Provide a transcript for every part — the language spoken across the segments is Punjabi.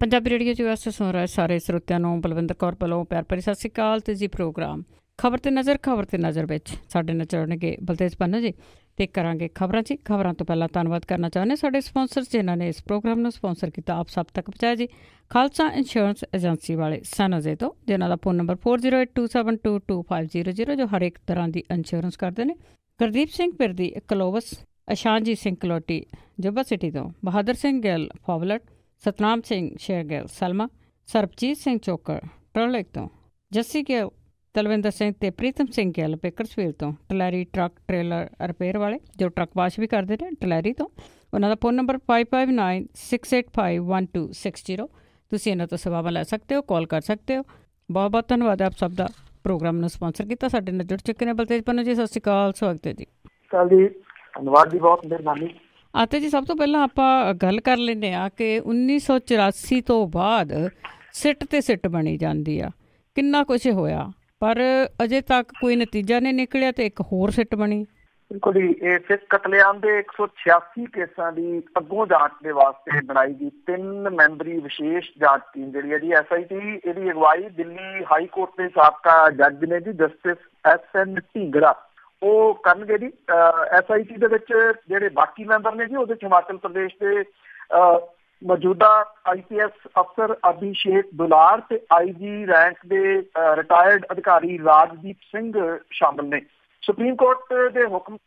ਪੰਜਾਬੀ ਰੇਡੀਓ 'ਚ ਵੈਸੇ ਸੁਣ ਰਹੇ ਸਾਰੇ ਸਰੋਤਿਆਂ ਨੂੰ ਬਲਵਿੰਦਰ ਕੌਰ ਵੱਲੋਂ ਪਿਆਰ ਭਰੀ ਸਤਿ ਸ਼੍ਰੀ ਅਕਾਲ। ਤੇ ਜੀ ਪ੍ਰੋਗਰਾਮ ਖਬਰ ਤੇ ਨਜ਼ਰ ਵਿੱਚ ਸਾਡੇ ਨਾਲ ਜੁੜਨਗੇ ਬਲਤੇਜ ਪੰਨੂ ਜੀ ਤੇ ਕਰਾਂਗੇ ਖਬਰਾਂ ਜੀ। ਖਬਰਾਂ ਤੋਂ ਪਹਿਲਾਂ ਧੰਨਵਾਦ ਕਰਨਾ ਚਾਹੁੰਦੇ ਸਾਡੇ ਸਪਾਂਸਰਸ ਜਿਨ੍ਹਾਂ ਨੇ ਇਸ ਪ੍ਰੋਗਰਾਮ ਨੂੰ ਸਪਾਂਸਰ ਕੀਤਾ, ਆਪ ਸਭ ਤੱਕ ਪਹੁੰਚਾਇਆ ਜੀ। ਖਾਲਸਾ ਇੰਸ਼ੋਰੈਂਸ ਏਜੰਸੀ ਵਾਲੇ ਸਨੋਜੇ ਤੋਂ, ਜਿਨ੍ਹਾਂ ਦਾ ਫੋਨ ਨੰਬਰ 4082722500 ਜੋ ਹਰ ਇੱਕ ਤਰ੍ਹਾਂ ਦੀ ਇੰਸ਼ੋਰੈਂਸ ਕਰਦੇ ਨੇ। ਗੁਰਦੀਪ ਸਿੰਘ ਪਿਰਦੀ ਕਲੋਵਸ, ਅਸ਼ਾਨਜੀਤ ਸਿੰਘ ਕਲੋਟੀ ਜੁਬਾ ਸਿਟੀ ਤੋਂ, ਬਹਾਦਰ ਸਿੰਘ ਗਿੱਲ ਫੋਵਲਟ, ਸਤਨਾਮ ਸਿੰਘ ਸ਼ੇਰਗਿੱਲ ਸਲਮਾ, ਸਰਬਜੀਤ ਸਿੰਘ ਚੋਕਰ ਟਰੋਲੇਕ ਤੋਂ, ਜੱਸੀ ਗਿੱਲ, ਤਲਵਿੰਦਰ ਸਿੰਘ ਤੇ ਪ੍ਰੀਤਮ ਸਿੰਘ ਗਿੱਲ ਬੇਕਰਸਫੀਲਡ ਤੋਂ, ਟਲੈਰੀ ਟਰੱਕ ਟ੍ਰੇਲਰ ਰਿਪੇਅਰ ਵਾਲੇ ਜੋ ਟਰੱਕ ਵਾਸ਼ ਵੀ ਕਰਦੇ ਨੇ ਟਲੈਰੀ ਤੋਂ। ਉਹਨਾਂ ਦਾ ਫੋਨ ਨੰਬਰ 5596851260। ਤੁਸੀਂ ਇਹਨਾਂ ਤੋਂ ਸੇਵਾਵਾਂ ਲੈ ਸਕਦੇ ਹੋ, ਕਾਲ ਕਰ ਸਕਦੇ ਹੋ। ਬਹੁਤ ਬਹੁਤ ਧੰਨਵਾਦ ਆਪ ਸਭ ਦਾ ਪ੍ਰੋਗਰਾਮ ਨੂੰ ਸਪਾਂਸਰ ਕੀਤਾ। ਸਾਡੇ ਨਾਲ ਜੁੜ ਚੁੱਕੇ ਨੇ ਬਲਤੇਜ ਪੰਨੂ ਜੀ, ਸਤਿ ਸ਼੍ਰੀ ਅਕਾਲ, ਸਵਾਗਤ ਹੈ ਜੀ। ਧੰਨਵਾਦ ਜੀ, ਬਹੁਤ ਮਿਹਰਬਾਨੀ। ਅਤੇ ਜੀ ਸਭ ਤੋਂ ਪਹਿਲਾਂ ਆਪਾਂ ਗੱਲ ਕਰ ਲੈਂਦੇ ਹਾਂ ਕਿ 1984 ਤੋਂ ਬਾਅਦ ਸਿੱਟ ਤੇ ਸਿੱਟ ਬਣੀ ਜਾਂਦੀ ਆ, ਕਿੰਨਾ ਕੁਛ ਹੋਇਆ ਪਰ ਅਜੇ ਤੱਕ ਕੋਈ ਨਤੀਜਾ ਨਹੀਂ ਨਿਕਲਿਆ ਤੇ ਇੱਕ ਹੋਰ ਸਿੱਟ ਬਣੀ। ਬਿਲਕੁਲ ਜੀ, ਇਹ ਸਿੱਖ ਕਤਲੇਆਮ ਦੇ 186 ਕੇਸਾਂ ਦੀ ਅੱਗੋਂ ਜਾਂਚ ਦੇ ਵਾਸਤੇ ਬਣਾਈ ਗਈ 3 ਮੈਂਬਰੀ ਵਿਸ਼ੇਸ਼ ਜਾਂਚ ਟੀਮ ਜਿਹੜੀ ਹੈ ਜੀ SIT, ਇਹਦੀ ਅਗਵਾਈ ਦਿੱਲੀ ਹਾਈ ਕੋਰਟ ਦੇ ਸਾਬਕਾ ਜੱਜ ਨੇ ਜੀ ਜਸਟਿਸ SN ਢੀਂਗਰਾ, ਉਹ ਕਰਨਗੇ ਜੀ। SIT ਦੇ ਵਿੱਚ ਜਿਹੜੇ ਬਾਕੀ ਮੈਂਬਰ ਨੇ ਜੀ ਉਹਦੇ 'ਚ ਹਿਮਾਚਲ ਪ੍ਰਦੇਸ਼ ਦੇ ਮੌਜੂਦਾ IPS ਅਫਸਰ ਅਭਿਸ਼ੇਕ ਦੁਲਾਰ ਤੇ IG ਰੈਂਕ ਦੇ ਰਿਟਾਇਰਡ ਅਧਿਕਾਰੀ ਰਾਜਦੀਪ ਸਿੰਘ ਸ਼ਾਮਲ ਨੇ। ਸੁਪਰੀਮ ਕੋਰਟ ਦੇ ਹੁਕਮ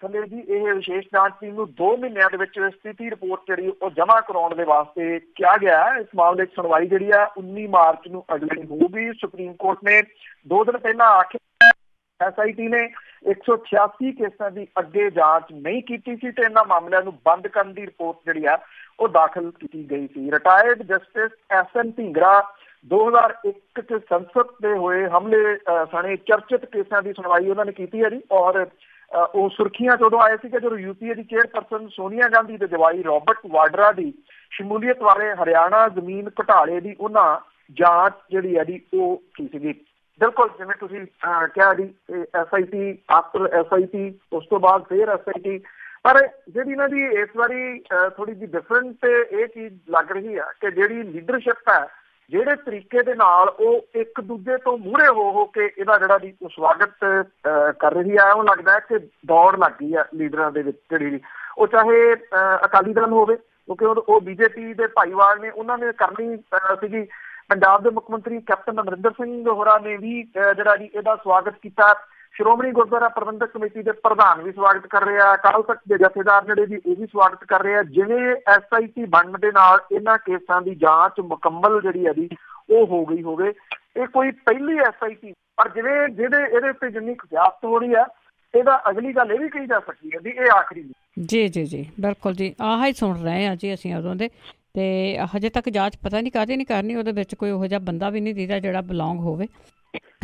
ਥੱਲੇ ਜੀ ਇਹ ਵਿਸ਼ੇਸ਼ ਜਾਂਚ ਟੀਮ ਨੂੰ 2 ਮਹੀਨਿਆਂ ਦੇ ਵਿੱਚ ਸਥਿਤੀ ਰਿਪੋਰਟ ਜਿਹੜੀ ਉਹ ਜਮ੍ਹਾਂ ਕਰਾਉਣ ਦੇ ਵਾਸਤੇ ਕਿਹਾ ਗਿਆ ਹੈ। ਇਸ ਮਾਮਲੇ 'ਚ ਸੁਣਵਾਈ ਜਿਹੜੀ ਆ 19 ਮਾਰਚ ਨੂੰ ਅਗਲੀ ਹੋਊਗੀ। ਸੁਪਰੀਮ ਕੋਰਟ ਨੇ 2 ਦਿਨ ਪਹਿਲਾਂ ਆਖਿਆ SIT ਨੇ 186 ਕੇਸਾਂ ਦੀ ਅੱਗੇ ਜਾਂਚ ਨਹੀਂ ਕੀਤੀ ਸੀ ਤੇ ਇਹਨਾਂ ਮਾਮਲਿਆਂ ਨੂੰ ਬੰਦ ਕਰਨ ਦੀ ਰਿਪੋਰਟ ਜਿਹੜੀ ਆ ਉਹ ਦਾਖਲ ਕੀਤੀ ਗਈ ਸੀ। ਰਿਟਾਇਰਡ ਜਸਟਿਸ SN ਢੀਂਗਰਾ 2001 ਚ ਸੰਸਦ ਦੇ ਹੋਏ ਹਮਲੇ ਸਣੇ ਚਰਚਿਤ ਕੇਸਾਂ ਦੀ ਸੁਣਵਾਈ ਉਹਨਾਂ ਨੇ ਕੀਤੀ ਹੈ ਜੀ। ਔਰ ਉਹ ਸੁਰਖੀਆਂ 'ਚ ਉਦੋਂ ਆਏ ਸੀ ਕਿ ਜਦੋਂ UPA ਦੀ ਚੇਅਰਪਰਸਨ ਸੋਨੀਆ ਗਾਂਧੀ ਦੇ ਜਵਾਈ ਰੋਬਰਟ ਵਾਡਰਾ ਦੀ ਸ਼ਮੂਲੀਅਤ ਵਾਲੇ ਹਰਿਆਣਾ ਜ਼ਮੀਨ ਘੁਟਾਲੇ ਦੀ ਉਹਨਾਂ ਜਾਂਚ ਜਿਹੜੀ ਹੈ ਜੀ ਉਹ ਕੀ ਸੀਗੀ। ਬਿਲਕੁਲ ਜਿਵੇਂ ਤੁਸੀਂ ਕਿਹਾ ਜੀ SIT ਆਫਟਰ SIT, ਉਸ ਤੋਂ ਬਾਅਦ ਫਿਰ SIT, ਪਰ ਜਿਹੜੀ ਇਹਨਾਂ ਦੀ ਇਸ ਵਾਰੀ ਥੋੜੀ ਜਿਹੀ ਡਿਫਰੈਂਟ ਇਹ ਚੀਜ਼ ਲੱਗ ਰਹੀ ਆ ਕਿ ਜਿਹੜੀ ਲੀਡਰਸ਼ਿਪ ਹੈ, ਜਿਹੜੇ ਤਰੀਕੇ ਦੇ ਨਾਲ ਉਹ ਇੱਕ ਦੂਜੇ ਤੋਂ ਮੂਹਰੇ ਹੋ ਕੇ ਇਹਦਾ ਜਿਹੜਾ ਵੀ ਸਵਾਗਤ ਕਰ ਰਹੀ ਆ, ਉਹ ਲੱਗਦਾ ਹੈ ਕਿ ਦੌੜ ਲੱਗ ਗਈ ਆ ਲੀਡਰਾਂ ਦੇ ਵਿੱਚ ਜਿਹੜੀ, ਉਹ ਚਾਹੇ ਅਕਾਲੀ ਦਲ ਹੋਵੇ ਕਿਉਂਕਿ ਉਹ BJP ਦੇ ਭਾਈਵਾਲ ਨੇ, ਉਹਨਾਂ ਨੇ ਕਰਨੀ ਸੀਗੀ। ਪੰਜਾਬ ਦੇ ਮੁੱਖ ਮੰਤਰੀ ਕੈਪਟਨ ਅਮਰਿੰਦਰ ਸਿੰਘ ਹੋਰਾਂ ਨੇ ਵੀ ਜਿਹੜਾ ਜੀ ਇਹਦਾ ਸਵਾਗਤ ਕੀਤਾ। ਸ਼੍ਰੋਮਣੀ ਗੁਰਦੁਆਰਾ ਪ੍ਰਬੰਧਕ ਕਮੇਟੀ ਦੇ ਪ੍ਰਧਾਨ ਵੀ ਸਵਾਗਤ ਕਰ ਰਹੇ ਆ, ਅਕਾਲ ਤਖਤ ਦੇ ਜਥੇਦਾਰ ਜਿਹੜੇ ਜੀ ਉਹ ਵੀ ਸਵਾਗਤ ਕਰ ਰਹੇ ਆ। ਜਿਵੇਂ SIT ਬਣਨ ਦੇ ਨਾਲ ਇਹਨਾਂ ਕੇਸਾਂ ਦੀ ਜਾਂਚ ਮੁਕੰਮਲ ਜਿਹੜੀ ਹੈ ਜੀ ਉਹ ਹੋ ਗਈ ਹੋਵੇ। ਇਹ ਕੋਈ ਪਹਿਲੀ SIT, ਪਰ ਜਿਵੇਂ ਜਿਹਦੇ ਇਹਦੇ ਉੱਤੇ ਜਿੰਨੀ ਖਿਆਫਤ ਹੋ ਰਹੀ ਆ, ਇਹਦਾ ਅਗਲੀ ਗੱਲ ਇਹ ਵੀ ਕਹੀ ਜਾ ਸਕਦੀ ਹੈ ਵੀ ਇਹ ਆਖਰੀ ਨਹੀਂ। ਜੀ ਬਿਲਕੁਲ ਜੀ, ਆਹ ਹੀ ਸੁਣ ਰਹੇ ਹਾਂ ਜੀ ਅਸੀਂ ਉਦੋਂ ਦੇ, ਤੇ ਹਜੇ ਤੱਕ ਜਾਂਚ ਪਤਾ ਨਹੀਂ ਕਾਹਦੀ ਨਹੀਂ ਕਰਨੀ, ਉਹਦੇ ਵਿੱਚ ਕੋਈ ਉਹੋ ਜਿਹਾ ਬੰਦਾ ਵੀ ਨਹੀਂ ਦਿਖਦਾ ਜਿਹੜਾ ਬਿਲੋਂਗ ਹੋਵੇ।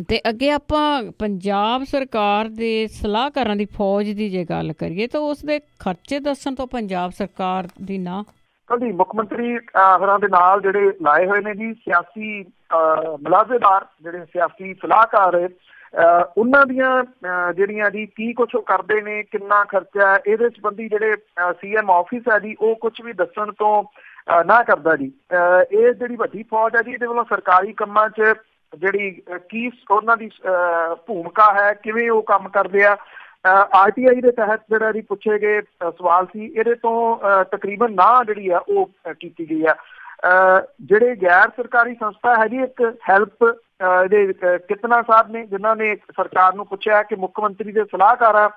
ਤੇ ਅੱਗੇ ਆਪਾਂ ਪੰਜਾਬ ਸਰਕਾਰ ਦੇ ਸਲਾਹਕਾਰਾਂ ਦੀ ਫੌਜ ਦੀ ਜੇ ਗੱਲ ਕਰੀਏ ਤਾਂ ਉਸਦੇ ਖਰਚੇ ਦੱਸਣ ਤੋਂ ਪੰਜਾਬ ਸਰਕਾਰ ਦੀ ਨਾ ਕਦੀ ਮੁੱਖ ਮੰਤਰੀ ਹੋਰਾਂ ਦੇ ਨਾਲ ਜਿਹੜੇ ਲਾਏ ਹੋਏ ਨੇ ਜੀ ਸਿਆਸੀ ਮੁਲਾਜ਼ੇਦਾਰ, ਜਿਹੜੇ ਸਿਆਸੀ ਸਲਾਹਕਾਰ, ਉਹਨਾਂ ਦੀਆਂ ਜਿਹੜੀਆਂ ਜੀ ਕੀ ਕੁਛ ਉਹ ਕਰਦੇ ਨੇ, ਕਿੰਨਾ ਖਰਚਾ, ਇਹਦੇ ਸੰਬੰਧੀ ਜਿਹੜੇ CM ਆਫਿਸ ਹੈ ਜੀ ਉਹ ਕੁਛ ਵੀ ਦੱਸਣ ਤੋਂ ਨਾ ਕਰਦਾ ਜੀ। ਇਹ ਜਿਹੜੀ ਵੱਡੀ ਫੌਜ ਹੈ ਜੀ ਇਹਦੇ ਵੱਲੋਂ ਸਰਕਾਰੀ ਕੰਮਾਂ 'ਚ ਜਿਹੜੀ ਕੀ ਉਹਨਾਂ ਦੀ ਭੂਮਿਕਾ ਹੈ, ਕਿਵੇਂ ਉਹ ਕੰਮ ਕਰਦੇ ਆ। RTI ਦੇ ਤਹਿਤ ਜਿਹੜਾ ਜੀ ਪੁੱਛੇ ਗਏ ਸਵਾਲ ਸੀ, ਇਹਦੇ ਤੋਂ ਤਕਰੀਬਨ ਨਾ ਜਿਹੜੀ ਆ ਉਹ ਕੀਤੀ ਗਈ ਆ। ਜਿਹੜੇ ਗੈਰ ਸਰਕਾਰੀ ਸੰਸਥਾ ਹੈ ਜੀ ਇੱਕ ਹੈਲਪ ਦੇ ਕਿਤਨਾ ਸਾਹਿਬ ਨੇ, ਜਿਨ੍ਹਾਂ ਨੇ ਸਰਕਾਰ ਨੂੰ ਪੁੱਛਿਆ ਕਿ ਮੁੱਖ ਮੰਤਰੀ ਦੇ ਸਲਾਹਕਾਰਾਂ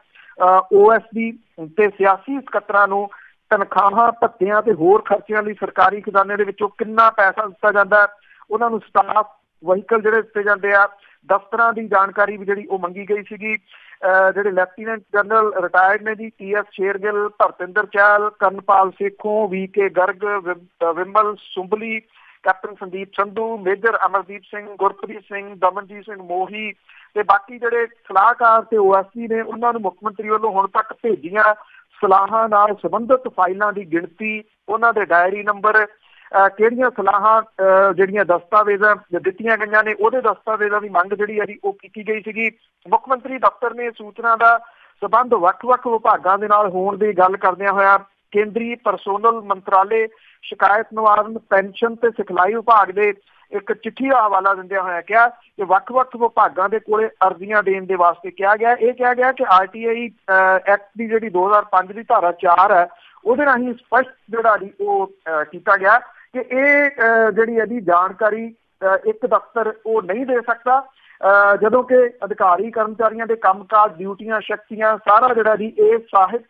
OSD ਤੇ ਸਿਆਸੀ ਸਕੱਤਰਾਂ ਨੂੰ ਤਨਖਾਹਾਂ, ਭੱਤਿਆਂ ਤੇ ਹੋਰ ਖਰਚਿਆਂ ਲਈ ਸਰਕਾਰੀ ਖਜ਼ਾਨੇ ਦੇ ਵਿੱਚੋਂ ਕਿੰਨਾ ਪੈਸਾ ਦਿੱਤਾ ਜਾਂਦਾ, ਉਹਨਾਂ ਨੂੰ ਸਟਾਫ ਵਹੀਕਲ ਜਿਹੜੇ ਦਿੱਤੇ ਜਾਂਦੇ ਆ, ਦਫ਼ਤਰਾਂ ਦੀ ਜਾਣਕਾਰੀ ਵੀ ਜਿਹੜੀ ਉਹ ਮੰਗੀ ਗਈ ਸੀਗੀ। ਜਿਹੜੇ ਲੈਫਟੀਨੈਂਟ ਜਨਰਲ ਰਿਟਾਇਰਡ ਨੇ ਜੀ TS Shergill, Bhartinder Chahal, Karanpal Sekhon, VK Garg, Vimal Sumbli, captain Sandeep Sandhu, major Amardeep Singh, Gurpreet Singh, Damanjit Singh Mohi ਤੇ ਬਾਕੀ ਜਿਹੜੇ ਸਲਾਹਕਾਰ ਤੇ OSD ਨੇ, ਉਹਨਾਂ ਨੂੰ ਮੁੱਖ ਮੰਤਰੀ ਵੱਲੋਂ ਹੁਣ ਤੱਕ ਭੇਜੀਆਂ ਸਲਾਹਾਂ ਨਾਲ ਸੰਬੰਧਿਤ ਫਾਈਲਾਂ ਦੀ ਗਿਣਤੀ, ਉਹਨਾਂ ਦੇ ਡਾਇਰੀ ਨੰਬਰ, ਕਿਹੜੀਆਂ ਸਲਾਹਾਂ ਜਿਹੜੀਆਂ ਦਸਤਾਵੇਜ਼ਾਂ ਦਿੱਤੀਆਂ ਗਈਆਂ ਨੇ ਉਹਦੇ ਦਸਤਾਵੇਜ਼ਾਂ ਦੀ ਮੰਗ ਜਿਹੜੀ ਹੈ ਜੀ ਉਹ ਕੀਤੀ ਗਈ ਸੀਗੀ। ਮੁੱਖ ਮੰਤਰੀ ਦਫ਼ਤਰ ਨੇ ਸੂਚਨਾ ਦਾ ਸੰਬੰਧ ਵੱਖ-ਵੱਖ ਵਿਭਾਗਾਂ ਦੇ ਨਾਲ ਹੋਣ ਦੀ ਗੱਲ ਕਰਦਿਆਂ ਹੋਇਆ ਕੇਂਦਰੀ ਪਰਸੋਨਲ ਮੰਤਰਾਲੇ ਸ਼ਿਕਾਇਤ ਨਿਵਾਰਨ ਪੈਨਸ਼ਨ ਤੇ ਸਿਖਲਾਈ ਵਿਭਾਗ ਦੇ ਇੱਕ ਚਿੱਠੀ ਦਾ ਹਵਾਲਾ ਦਿੰਦਿਆਂ ਹੋਇਆ ਕਿਹਾ ਕਿ ਵੱਖ-ਵੱਖ ਵਿਭਾਗਾਂ ਦੇ ਕੋਲੇ ਅਰਜ਼ੀਆਂ ਦੇਣ ਦੇ ਵਾਸਤੇ ਕਿਹਾ ਗਿਆ। ਇਹ ਕਿਹਾ ਗਿਆ ਕਿ RTI ਐਕਟ ਦੀ ਜਿਹੜੀ 2005 ਦੀ ਧਾਰਾ 4 ਹੈ ਉਹਦੇ ਰਾਹੀਂ ਸਪਸ਼ਟ ਜਿਹੜਾ ਜੀ ਉਹ ਕੀਤਾ ਗਿਆ ਕਿ ਇਹ ਜਿਹੜੀ ਇਹਦੀ ਜਾਣਕਾਰੀ ਇੱਕ ਦਫ਼ਤਰ ਉਹ ਨਹੀਂ ਦੇ ਸਕਦਾ, ਜਦੋਂ ਕਿ ਅਧਿਕਾਰੀ ਕਰਮਚਾਰੀਆਂ ਦੇ ਕੰਮਕਾਜ, ਡਿਊਟੀਆਂ, ਸ਼ਕਤੀਆਂ ਸਾਰਾ ਜਿਹੜਾ ਜੀ ਇਹ ਸਾਹਿਤ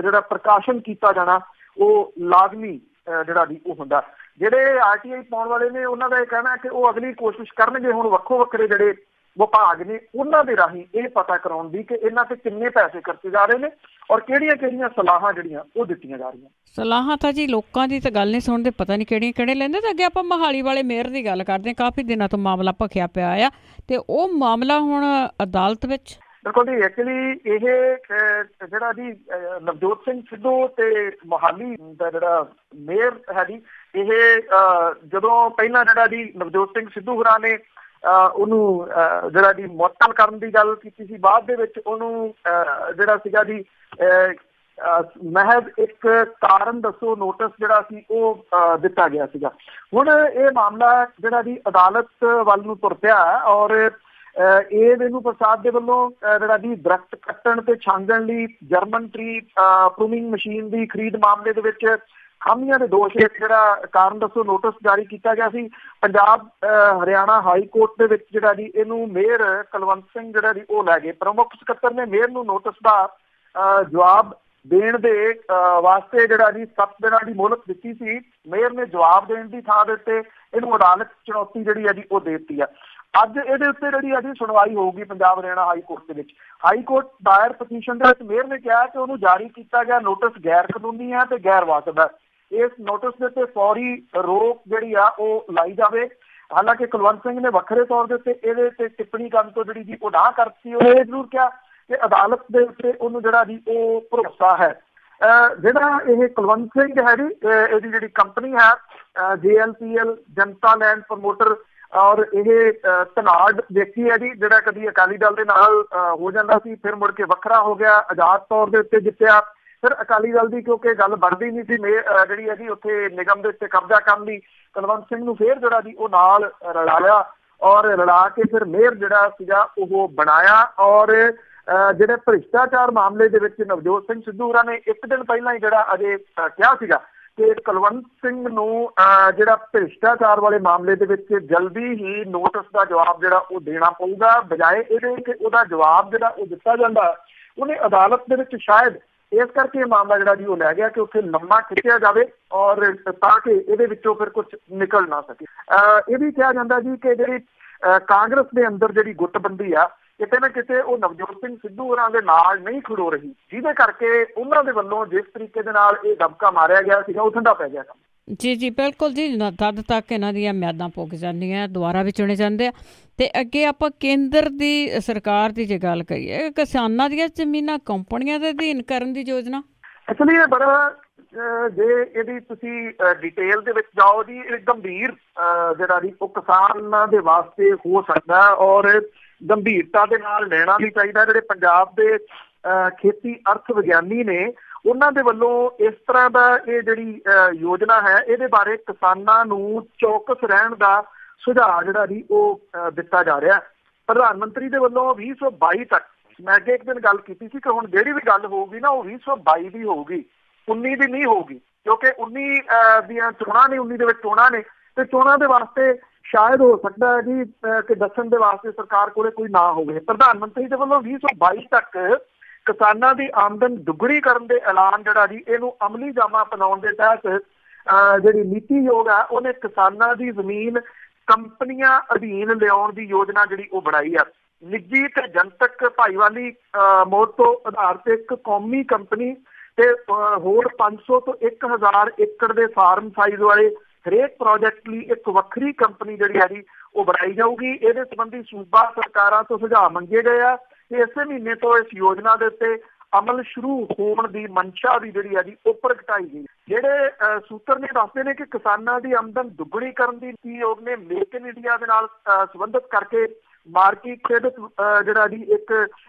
ਜਿਹੜਾ ਪ੍ਰਕਾਸ਼ਨ ਕੀਤਾ ਜਾਣਾ ਉਹ ਲਾਜ਼ਮੀ ਜਿਹੜਾ ਜੀ ਉਹ ਹੁੰਦਾ। ਜਿਹੜੇ RTI ਪਾਉਣ ਵਾਲੇ ਨੇ ਉਹਨਾਂ ਦਾ ਇਹ ਕਹਿਣਾ ਕਿ ਉਹ ਅਗਲੀ ਕੋਸ਼ਿਸ਼ ਕਰਨਗੇ ਹੁਣ ਵੱਖੋ ਵੱਖਰੇ ਜਿਹੜੇ ਵਿਭਾਗ ਨੇ ਉਹਨਾਂ ਦੇ ਰਾਹੀਂ ਇਹ ਪਤਾ ਕਰਾਉਣ ਦੀ ਕਿ ਇਹਨਾਂ ਤੇ ਕਿੰਨੇ ਪੈਸੇ ਖਰਚੇ ਜਾ ਰਹੇ ਨੇ ਔਰ ਕਿਹੜੀਆਂ ਸਲਾਹਾਂ ਜਿਹੜੀਆਂ ਉਹ ਦਿੱਤੀਆਂ ਜਾ ਰਹੀਆਂ। ਸਲਾਹਾਂ ਤਾਂ ਜੀ ਲੋਕਾਂ ਦੀ ਤਾਂ ਗੱਲ ਨਹੀਂ ਸੁਣਦੇ, ਪਤਾ ਨਹੀਂ ਕਿਹੜੇ ਲੈਂਦੇ। ਤੇ ਅੱਗੇ ਆਪਾਂ ਮੋਹਾਲੀ ਵਾਲੇ ਮੇਅਰ ਦੀ ਗੱਲ ਕਰਦੇ ਹਾਂ। ਕਾਫੀ ਦਿਨਾਂ ਤੋਂ ਮਾਮਲਾ ਭਖਿਆ ਪਿਆ ਆ ਤੇ ਉਹ ਮਾਮਲਾ ਹੁਣ ਅਦਾਲਤ ਵਿੱਚ। ਬਿਲਕੁਲ ਜੀ, ਐਕਚੁਅਲੀ ਇਹ ਜਿਹੜਾ ਜੀ ਨਵਜੋਤ ਸਿੰਘ ਸਿੱਧੂ ਤੇ ਮੋਹਾਲੀ ਦਾ ਜਿਹੜਾ ਮੇਅਰ ਹੈ ਜੀ, ਇਹ ਜਦੋਂ ਪਹਿਲਾਂ ਜਿਹੜਾ ਜੀ ਨਵਜੋਤ ਸਿੰਘ ਸਿੱਧੂ ਹੋਰਾਂ ਨੇ ਉਹਨੂੰ ਜਿਹੜਾ ਜੀ ਮੁਅੱਤਲ ਕਰਨ ਦੀ ਗੱਲ ਕੀਤੀ ਸੀ, ਬਾਅਦ ਦੇ ਵਿੱਚ ਉਹਨੂੰ ਜਿਹੜਾ ਸੀਗਾ ਜੀ ਮਹਿਜ਼ ਇੱਕ ਕਾਰਨ ਦੱਸੋ ਨੋਟਿਸ ਜਿਹੜਾ ਸੀ ਉਹ ਦਿੱਤਾ ਗਿਆ ਸੀਗਾ। ਹੁਣ ਇਹ ਮਾਮਲਾ ਜਿਹੜਾ ਜੀ ਅਦਾਲਤ ਵੱਲ ਨੂੰ ਤੁਰ ਪਿਆ ਔਰ ਇਹਨੂੰ ਪ੍ਰਸਾਦ ਦੇ ਵੱਲੋਂ ਜਿਹੜਾ ਜੀ ਦਰਖਤ ਕੱਟਣ ਤੇ ਛਾਂਗਣ ਲਈ ਜਰਮਨ ਟਰੀ ਪ੍ਰੂਨਿੰਗ ਮਸ਼ੀਨ ਦੀ ਖਰੀਦ ਮਾਮਲੇ ਦੇ ਵਿੱਚ ਖਾਮੀਆਂ ਦੇ ਦੋਸ਼ ਹੇਠ ਜਿਹੜਾ ਕਾਰਨ ਦੱਸੋ ਨੋਟਿਸ ਜਾਰੀ ਕੀਤਾ ਗਿਆ ਸੀ। ਪੰਜਾਬ ਹਰਿਆਣਾ ਹਾਈ ਕੋਰਟ ਦੇ ਵਿੱਚ ਜਿਹੜਾ ਜੀ ਇਹਨੂੰ ਮੇਅਰ ਕੁਲਵੰਤ ਸਿੰਘ ਜਿਹੜਾ ਜੀ ਉਹ ਲੈ ਗਏ। ਪ੍ਰਮੁੱਖ ਸਕੱਤਰ ਨੇ ਮੇਅਰ ਨੂੰ ਨੋਟਿਸ ਦਾ ਜਵਾਬ ਦੇਣ ਦੇ ਵਾਸਤੇ ਜਿਹੜਾ ਜੀ 7 ਦਿਨਾਂ ਦੀ ਮੋਹਲਤ ਦਿੱਤੀ ਸੀ। ਮੇਅਰ ਨੇ ਜਵਾਬ ਦੇਣ ਦੀ ਥਾਂ ਦੇ ਉੱਤੇ ਇਹਨੂੰ ਅਦਾਲਤ ਚੁਣੌਤੀ ਜਿਹੜੀ ਹੈ ਜੀ ਉਹ ਦੇ ਦਿੱਤੀ ਆ। ਅੱਜ ਇਹਦੇ ਉੱਤੇ ਜਿਹੜੀ ਅੱਜ ਸੁਣਵਾਈ ਹੋਊਗੀ ਪੰਜਾਬ ਹਰਿਆਣਾ ਹਾਈ ਕੋਰਟ ਦੇ ਵਿੱਚ। ਹਾਈ ਕੋਰਟ ਦਾਇਰ ਪਟੀਸ਼ਨ ਦੇ ਵਿੱਚ ਮੇਅਰ ਨੇ ਕਿਹਾ ਕਿ ਉਹਨੂੰ ਜਾਰੀ ਕੀਤਾ ਗਿਆ ਨੋਟਿਸ ਗੈਰ ਕਾਨੂੰਨੀ ਹੈ ਤੇ ਗੈਰ ਵਾਜਬ ਹੈ। ਇਸ ਨੋਟਿਸ ਦੇ ਉੱਤੇ ਫੌਰੀ ਰੋਕ ਜਿਹੜੀ ਆ ਉਹ ਲਾਈ ਜਾਵੇ। ਹਾਲਾਂਕਿ ਕੁਲਵੰਤ ਸਿੰਘ ਨੇ ਵੱਖਰੇ ਤੌਰ ਦੇ ਉੱਤੇ ਇਹਦੇ ਤੇ ਟਿੱਪਣੀ ਕਰਨ ਤੋਂ ਜਿਹੜੀ ਜੀ ਉਹ ਨਾ ਕਰਤੀ। ਉਹ ਇਹ ਜ਼ਰੂਰ ਕਿਹਾ ਕਿ ਅਦਾਲਤ ਦੇ ਉੱਤੇ ਉਹਨੂੰ ਜਿਹੜਾ ਜੀ ਉਹ ਭਰੋਸਾ ਹੈ। ਜਿਹੜਾ ਇਹ ਕੁਲਵੰਤ ਸਿੰਘ ਹੈ ਜੀ, ਇਹਦੀ ਜਿਹੜੀ ਕੰਪਨੀ ਹੈ JLPL ਜਨਤਾ ਲੈਂਡ ਪ੍ਰਮੋਟਰ ਔਰ ਇਹ ਧਨਾੜ ਵਿਅਕਤੀ ਹੈ ਜੀ, ਜਿਹੜਾ ਕਦੀ ਅਕਾਲੀ ਦਲ ਦੇ ਨਾਲ ਹੋ ਜਾਂਦਾ ਸੀ, ਫਿਰ ਮੁੜ ਕੇ ਵੱਖਰਾ ਹੋ ਗਿਆ, ਆਜ਼ਾਦ ਤੌਰ ਦੇ ਉੱਤੇ ਜਿੱਤਿਆ, ਫਿਰ ਅਕਾਲੀ ਦਲ ਦੀ ਕਿਉਂਕਿ ਗੱਲ ਬਣਦੀ ਨਹੀਂ ਸੀ ਜਿਹੜੀ ਹੈ ਜੀ ਉੱਥੇ ਨਿਗਮ ਦੇ ਉੱਤੇ ਕਬਜ਼ਾ ਕਰਨ ਦੀ, ਕੁਲਵੰਤ ਸਿੰਘ ਨੂੰ ਫਿਰ ਜਿਹੜਾ ਜੀ ਉਹ ਨਾਲ ਰਲਾ ਲਿਆ ਔਰ ਰਲਾ ਕੇ ਫਿਰ ਮੇਅਰ ਜਿਹੜਾ ਸੀਗਾ ਉਹ ਬਣਾਇਆ। ਔਰ ਜਿਹੜੇ ਭ੍ਰਿਸ਼ਟਾਚਾਰ ਮਾਮਲੇ ਦੇ ਵਿੱਚ ਨਵਜੋਤ ਸਿੰਘ ਸਿੱਧੂ ਹੋਰਾਂ ਨੇ ਇੱਕ ਦਿਨ ਪਹਿਲਾਂ ਹੀ ਜਿਹੜਾ ਅਜੇ ਕਿਹਾ ਸੀਗਾ ਕਿ ਕੁਲਵੰਤ ਸਿੰਘ ਨੂੰ ਜਿਹੜਾ ਭ੍ਰਿਸ਼ਟਾਚਾਰ ਵਾਲੇ ਮਾਮਲੇ ਦੇ ਵਿੱਚ ਜਲਦੀ ਹੀ ਨੋਟਿਸ ਦਾ ਜਵਾਬ ਜਿਹੜਾ ਉਹ ਦੇਣਾ ਪਊਗਾ। ਬਜਾਏ ਇਹਦੇ ਕਿ ਉਹਦਾ ਜਵਾਬ ਜਿਹੜਾ ਉਹ ਦਿੱਤਾ ਜਾਂਦਾ, ਉਹਨੇ ਅਦਾਲਤ ਦੇ ਵਿੱਚ ਸ਼ਾਇਦ ਇਸ ਕਰਕੇ ਇਹ ਮਾਮਲਾ ਜਿਹੜਾ ਜੀ ਉਹ ਲੈ ਗਿਆ ਕਿ ਉੱਥੇ ਲੰਮਾ ਖਿੱਚਿਆ ਜਾਵੇ ਔਰ ਤਾਂ ਕਿ ਇਹਦੇ ਵਿੱਚੋਂ ਫਿਰ ਕੁਝ ਨਿਕਲ ਨਾ ਸਕੇ। ਇਹ ਵੀ ਕਿਹਾ ਜਾਂਦਾ ਜੀ ਕਿ ਜਿਹੜੀ ਕਾਂਗਰਸ ਦੇ ਅੰਦਰ ਜਿਹੜੀ ਗੁੱਟਬੰਦੀ ਆ ਕਿਤੇ ਨਾ ਕਿਤੇ ਉਹ ਨਵਜੋਤ ਸਿੰਘ ਸਿੱਧੂ ਹੋਰਾਂ ਦੇ ਨਾਲ ਨਹੀਂ ਖੜੋ ਰਹੀ, ਜਿਹਦੇ ਕਰਕੇ ਉਹਨਾਂ ਦੇ ਵੱਲੋਂ ਜਿਸ ਤਰੀਕੇ ਦੇ ਨਾਲ ਇਹ ਦਬਕਾ ਮਾਰਿਆ ਗਿਆ ਸੀਗਾ ਉਹ ਠੰਡਾ ਪੈ ਗਿਆ ਕੰਮ। ਜੀ ਬਿਲਕੁਲ ਜੀ, ਤਦ ਤੱਕ ਇਹਨਾਂ ਦੀਆਂ ਮਿਆਦਾਂ ਪੁੱਗ ਜਾਂਦੀਆਂ, ਦੁਬਾਰਾ ਵੀ ਚੁਣੇ ਜਾਂਦੇ ਆ। ਤੇ ਅੱਗੇ ਆਪਾਂ ਕੇਂਦਰ ਦੀ ਸਰਕਾਰ ਦੀ ਜੇ ਗੱਲ ਕਰੀਏ, ਕਿਸਾਨਾਂ ਦੀਆਂ ਜ਼ਮੀਨਾਂ ਕੰਪਨੀਆਂ ਦੇ ਅਧੀਨ ਕਰਨ ਦੀ ਯੋਜਨਾ। ਐਕਚੁਅਲੀ ਇਹ ਬੜਾ ਜੇ ਇਹਦੀ ਤੁਸੀਂ ਡਿਟੇਲ ਦੇ ਵਿੱਚ ਜਾਓ ਜੀ, ਇਹ ਗੰਭੀਰ ਜਿਹੜਾ ਜੀ ਉਹ ਕਿਸਾਨਾਂ ਦੇ ਵਾਸਤੇ ਹੋ ਸਕਦਾ ਔਰ ਗੰਭੀਰਤਾ ਦੇ ਨਾਲ ਲੈਣਾ ਵੀ ਚਾਹੀਦਾ। ਜਿਹੜੇ ਪੰਜਾਬ ਦੇ ਖੇਤੀ ਅਰਥ ਵਿਗਿਆਨੀ ਨੇ ਉਹਨਾਂ ਦੇ ਵੱਲੋਂ ਇਸ ਤਰ੍ਹਾਂ ਦਾ ਇਹ ਜਿਹੜੀ ਯੋਜਨਾ ਹੈ ਇਹਦੇ ਬਾਰੇ ਕਿਸਾਨਾਂ ਨੂੰ ਚੌਕਸ ਰਹਿਣ ਦਾ ਸੁਝਾਅ ਜਿਹੜਾ ਜੀ ਉਹ ਦਿੱਤਾ ਜਾ ਰਿਹਾ। ਪ੍ਰਧਾਨ ਮੰਤਰੀ ਦੇ ਵੱਲੋਂ 2022 ਤੱਕ, ਮੈਂ ਅੱਗੇ ਇੱਕ ਦਿਨ ਗੱਲ ਕੀਤੀ ਸੀ ਕਿ ਹੁਣ ਜਿਹੜੀ ਵੀ ਗੱਲ ਹੋਊਗੀ ਨਾ ਉਹ 2022 ਦੀ ਹੋਊਗੀ, 19 ਦੀ ਨਹੀਂ ਹੋਊਗੀ, ਕਿਉਂਕਿ 19 ਦੀਆਂ ਚੋਣਾਂ ਨੇ, 19 ਦੇ ਵਿੱਚ ਚੋਣਾਂ ਨੇ ਤੇ ਚੋਣਾਂ ਦੇ ਵਾਸਤੇ ਸ਼ਾਇਦ ਹੋ ਸਕਦਾ ਹੈ ਜੀ ਕਿ ਦੱਸਣ ਦੇ ਵਾਸਤੇ ਸਰਕਾਰ ਕੋਲੇ ਕੋਈ ਨਾ ਹੋਵੇ। ਪ੍ਰਧਾਨ ਮੰਤਰੀ ਦੇ ਵੱਲੋਂ 2022 ਤੱਕ ਕਿਸਾਨਾਂ ਦੀ ਆਮਦਨ ਦੁੱਗਣੀ ਕਰਨ ਦੇ ਐਲਾਨ ਜਿਹੜਾ ਜੀ ਇਹਨੂੰ ਅਮਲੀ ਜਾਮਾ ਅਪਣਾਉਣ ਦੇ ਤਹਿਤ ਜਿਹੜੀ ਨੀਤੀ ਯੋਗ ਆ ਉਹਨੇ ਕਿਸਾਨਾਂ ਦੀ ਜ਼ਮੀਨ ਕੰਪਨੀਆਂ ਅਧੀਨ ਲਿਆਉਣ ਦੀ ਯੋਜਨਾ ਜਿਹੜੀ ਉਹ ਬਣਾਈ ਆ। ਨਿੱਜੀ ਤੇ ਜਨਤਕ ਭਾਈਵਾਲੀ ਮੋਡ ਤੋਂ ਆਧਾਰ ਤੇ ਇੱਕ ਕੌਮੀ ਕੰਪਨੀ ਤੇ ਹੋਰ 500 ਤੋਂ 1000 ਏਕੜ ਦੇ ਫਾਰਮ ਸਾਈਜ਼ ਵਾਲੇ ਹਰੇਕ ਪ੍ਰੋਜੈਕਟ ਲਈ ਇੱਕ ਵੱਖਰੀ ਕੰਪਨੀ ਜਿਹੜੀ ਹੈ ਜੀ ਉਹ ਬਣਾਈ ਜਾਊਗੀ। ਇਹਦੇ ਸੰਬੰਧੀ ਸੂਬਾ ਸਰਕਾਰਾਂ ਤੋਂ ਸੁਝਾਅ ਮੰਗੇ ਗਏ ਆ ਤੇ ਇਸੇ ਮਹੀਨੇ ਤੋਂ ਇਸ ਯੋਜਨਾ ਦੇ ਉੱਤੇ ਅਮਲ ਸ਼ੁਰੂ ਹੋਣ ਦੀ ਮਨਸ਼ਾ ਵੀ ਜਿਹੜੀ ਹੈ ਜੀ ਉਹ ਪ੍ਰਗਟਾਈ ਗਈ। ਜਿਹੜੇ ਸੂਤਰ ਨੇ ਦੱਸਦੇ ਨੇ ਕਿ ਕਿਸਾਨਾਂ ਦੀ ਆਮਦਨ ਦੁੱਗਣੀ ਕਰਨ ਦੀ ਨੀਤੀ ਯੋਗ ਨੇ ਮੇਕ ਇਨ ਇੰਡੀਆ ਦੇ ਨਾਲ ਸੰਬੰਧਿਤ ਕਰਕੇ ਮਾਰਕੀਟ ਕ੍ਰੈਡਿਟ ਜਿਹੜਾ ਜੀ ਇੱਕ